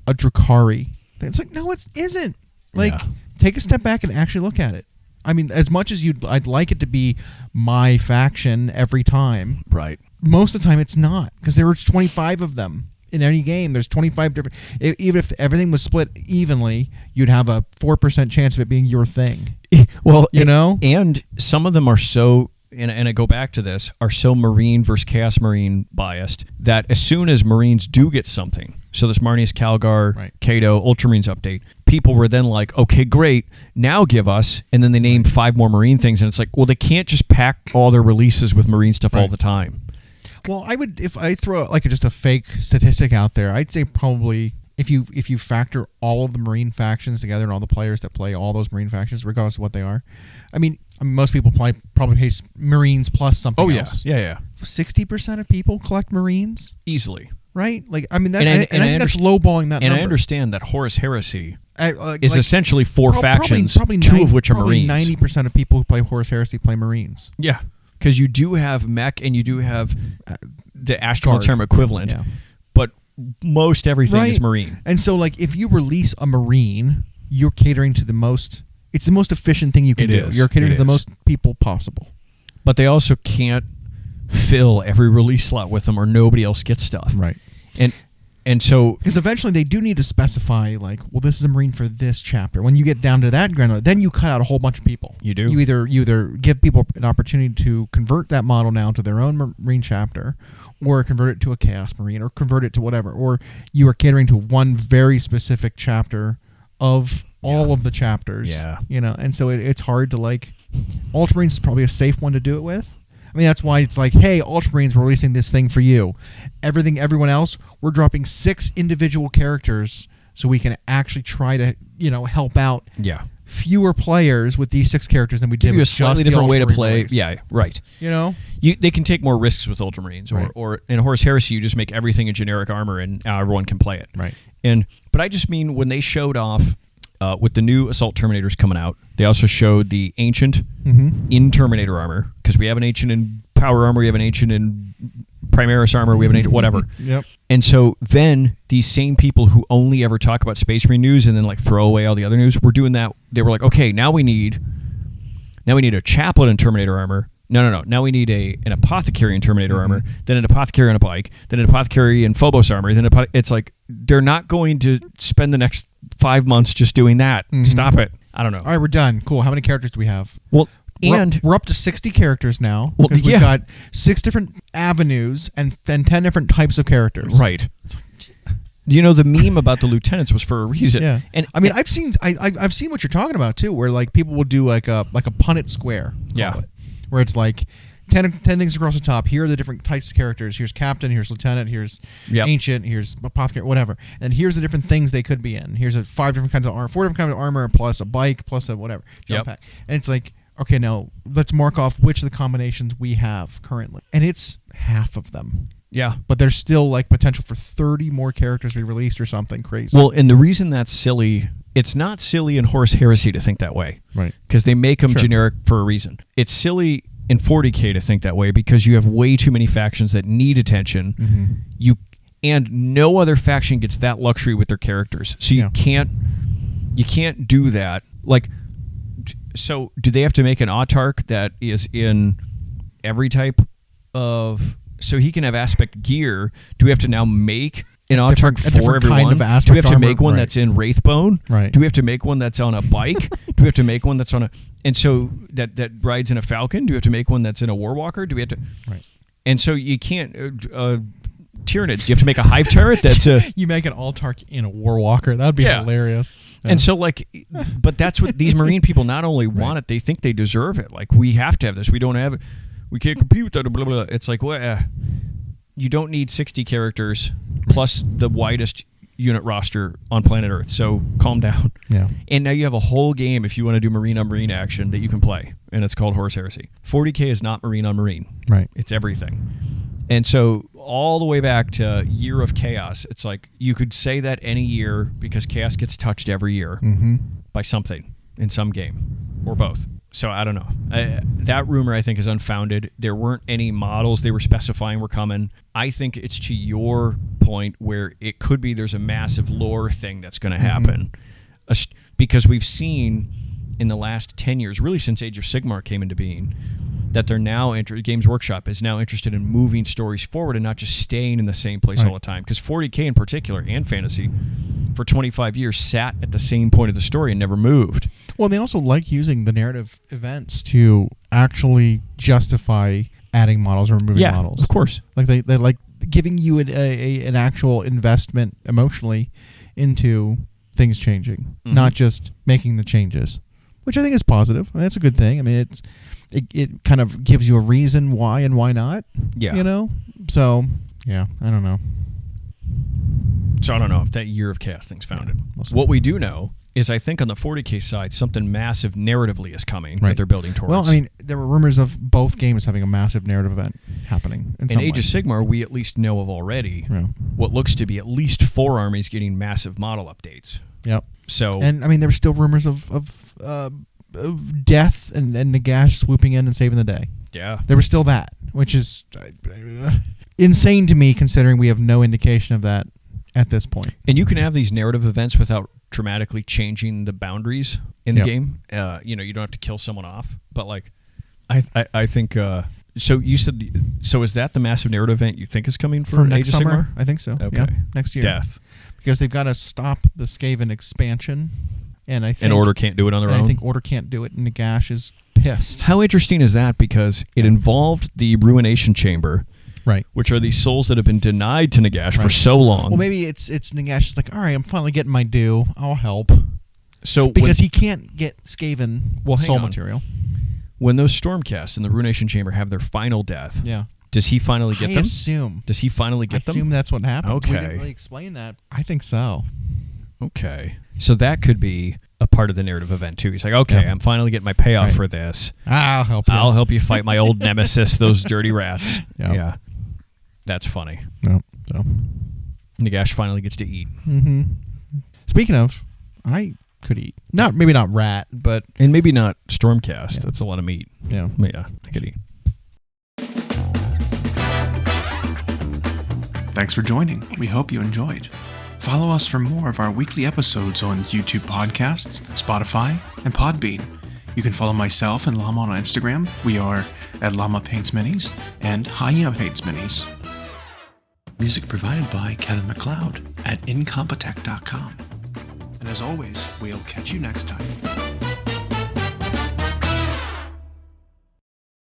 Drukhari thing. It's like, no, it isn't. Like, take a step back and actually look at it. I mean, as much as I'd like it to be my faction every time. Right. Most of the time it's not, because there are 25 of them. In any game, there's 25 different... Even if everything was split evenly, you'd have a 4% chance of it being your thing. Well, you know? And some of them are so... and I go back to this, are so Marine versus Chaos Marine biased that as soon as Marines do get something, so this Marnius Calgar, Cato, Ultramarines update, people were then like, okay, great, now give us, and then they name 5 more Marine things, and it's like, well, they can't just pack all their releases with Marine stuff all the time. Well, I would, if I throw like just a fake statistic out there, I'd say probably if you factor all of the Marine factions together and all the players that play all those Marine factions, regardless of what they are, I mean most people probably play Marines plus something else. Yeah. 60% of people collect Marines easily. Right? Like, I mean, that, I think that's lowballing that number. And I understand that Horus Heresy is essentially 4 factions, probably 2 of which are Marines. 90% of people who play Horus Heresy play Marines. Yeah, because you do have mech and you do have the astral term equivalent, but most everything is Marine. And so, like, if you release a Marine, you're catering to the most... It's the most efficient thing you can do. You're catering to the most people possible. But they also can't fill every release slot with them or nobody else gets stuff. Right. And so... Because eventually they do need to specify, like, well, this is a Marine for this chapter. When you get down to that granular, then you cut out a whole bunch of people. You do. You either give people an opportunity to convert that model now to their own Marine chapter, or convert it to a Chaos Marine, or convert it to whatever. Or you are catering to one very specific chapter of all of the chapters. Yeah. You know, and so it's hard to, like... Ultramarines is probably a safe one to do it with. I mean, that's why it's like, hey, Ultramarines, we're releasing this thing for you. Everyone else, we're dropping 6 individual characters so we can actually try to, help out fewer players with these 6 characters than we did with a slightly different way to play. Release. Yeah, right. They can take more risks with Ultramarines, or in Horus Heresy, you just make everything a generic armor and everyone can play it. Right. But I just mean when they showed off with the new Assault Terminators coming out, they also showed the Ancient in Terminator armor, because we have an Ancient in Power armor, we have an Ancient in Primaris armor, we have an Ancient whatever. Yep. And so then these same people who only ever talk about Space Marine news and then like throw away all the other news, were doing that. They were like, okay, now we need a Chaplain in Terminator armor. No. Now we need an Apothecary in Terminator armor, then an Apothecary on a bike, then an Apothecary in Phobos armor. Then it's like they're not going to spend the next 5 months just doing that. Stop it. I don't know. All right, we're done. Cool. How many characters do we have? Well, we're up to 60 characters now. Well, we've got 6 different avenues and 10 different types of characters. Right. The meme about the lieutenants was for a reason. Yeah. And I mean, I've seen what you're talking about too, where like people will do like a Punnett square. Where it's like 10 things across the top. Here are the different types of characters. Here's Captain, here's Lieutenant, here's Ancient, here's Apothecary, whatever. And here's the different things they could be in. Here's 5 different kinds of armor, 4 different kinds of armor, plus a bike, plus a whatever. Jump pack. And it's like, okay, now let's mark off which of the combinations we have currently. And it's half of them. Yeah. But there's still like potential for 30 more characters to be released or something crazy. Well, and the reason that's silly, it's not silly in Horus Heresy to think that way. Right. Because they make them generic for a reason. It's silly in 40K to think that way because you have way too many factions that need attention. And no other faction gets that luxury with their characters. So you can't do that. Like, so do they have to make an Autarch that is in every type of... So he can have aspect gear. Do we have to now make an Autarch for everyone? Do we have to make one that's in Wraithbone? Right. Do we have to make one that's on a bike? Do we have to make one that's on a... And so that rides in a Falcon? Do we have to make one that's in a Warwalker? Do we have to... Right. And so you can't... Tyranids. Do you have to make a Hive Turret that's a... You make an Autarch in a Warwalker. That would be hilarious. Yeah. And so, like... But that's what these Marine people not only want it, they think they deserve it. Like, we have to have this. We don't have it. We can't compete with that. Blah, blah, blah. It's like, well, you don't need 60 characters plus the widest unit roster on planet Earth. So calm down. Yeah. And now you have a whole game if you want to do Marine on Marine action that you can play, and it's called Horus Heresy. 40K is not Marine on Marine. Right. It's everything. And so all the way back to Year of Chaos, it's like you could say that any year because Chaos gets touched every year by something in some game or both. So I don't know. That rumor, I think, is unfounded. There weren't any models they were specifying were coming. I think it's to your point where it could be there's a massive lore thing that's going to happen. Because we've seen in the last 10 years, really since Age of Sigmar came into being, that they're now, Games Workshop is now interested in moving stories forward and not just staying in the same place all the time. Because 40K in particular, and Fantasy, for 25 years sat at the same point of the story and never moved. Well, they also like using the narrative events to actually justify adding models or removing models. Of course. Like they like giving you an actual investment emotionally into things changing, not just making the changes, which I think is positive. I mean, that's a good thing. I mean, it kind of gives you a reason why and why not. Yeah. You know? So, yeah, I don't know. So I don't know if that Year of Chaos thing's founded. What we do know is I think on the 40K side, something massive narratively is coming that they're building towards. Well, I mean, there were rumors of both games having a massive narrative event happening. In Age of Sigmar, we at least know of already what looks to be at least 4 armies getting massive model updates. Yep. So, and I mean, there were still rumors of death and Nagash swooping in and saving the day. Yeah. There was still that, which is insane to me considering we have no indication of that at this point. And you can have these narrative events without dramatically changing the boundaries in the game. You don't have to kill someone off. But like, I think. So you said. So is that the massive narrative event you think is coming for next Age of summer? Sigmar? I think so. Okay. Yeah, next year. Death. Because they've got to stop the Skaven expansion, and I think Order can't do it on their own. I think Order can't do it, and Nagash is pissed. How interesting is that? Because it involved the Ruination Chamber. Right. Which are these souls that have been denied to Nagash for so long. Well, maybe it's Nagash is like, all right, I'm finally getting my due. I'll help. So because he can't get Skaven soul material. When those Stormcast in the Ruination Chamber have their final death, does he finally get them? I assume. Does he finally get them? I assume that's what happened. Okay. We didn't really explain that. I think so. Okay. So that could be a part of the narrative event too. He's like, okay, I'm finally getting my payoff for this. I'll help you. I'll help you fight my old nemesis, those dirty rats. Yeah. That's funny. No. So Nagash finally gets to eat. Mm-hmm. Speaking of, I could eat. Maybe not rat, but and maybe not Stormcast. That's a lot of meat. Yeah. But yeah, I could eat. Thanks for joining. We hope you enjoyed. Follow us for more of our weekly episodes on YouTube Podcasts, Spotify, and Podbean. You can follow myself and Llama on Instagram. We are at Llama Paints Minis and Hyena Paints Minis. Music provided by Kevin MacLeod at incompetech.com. And as always, we'll catch you next time.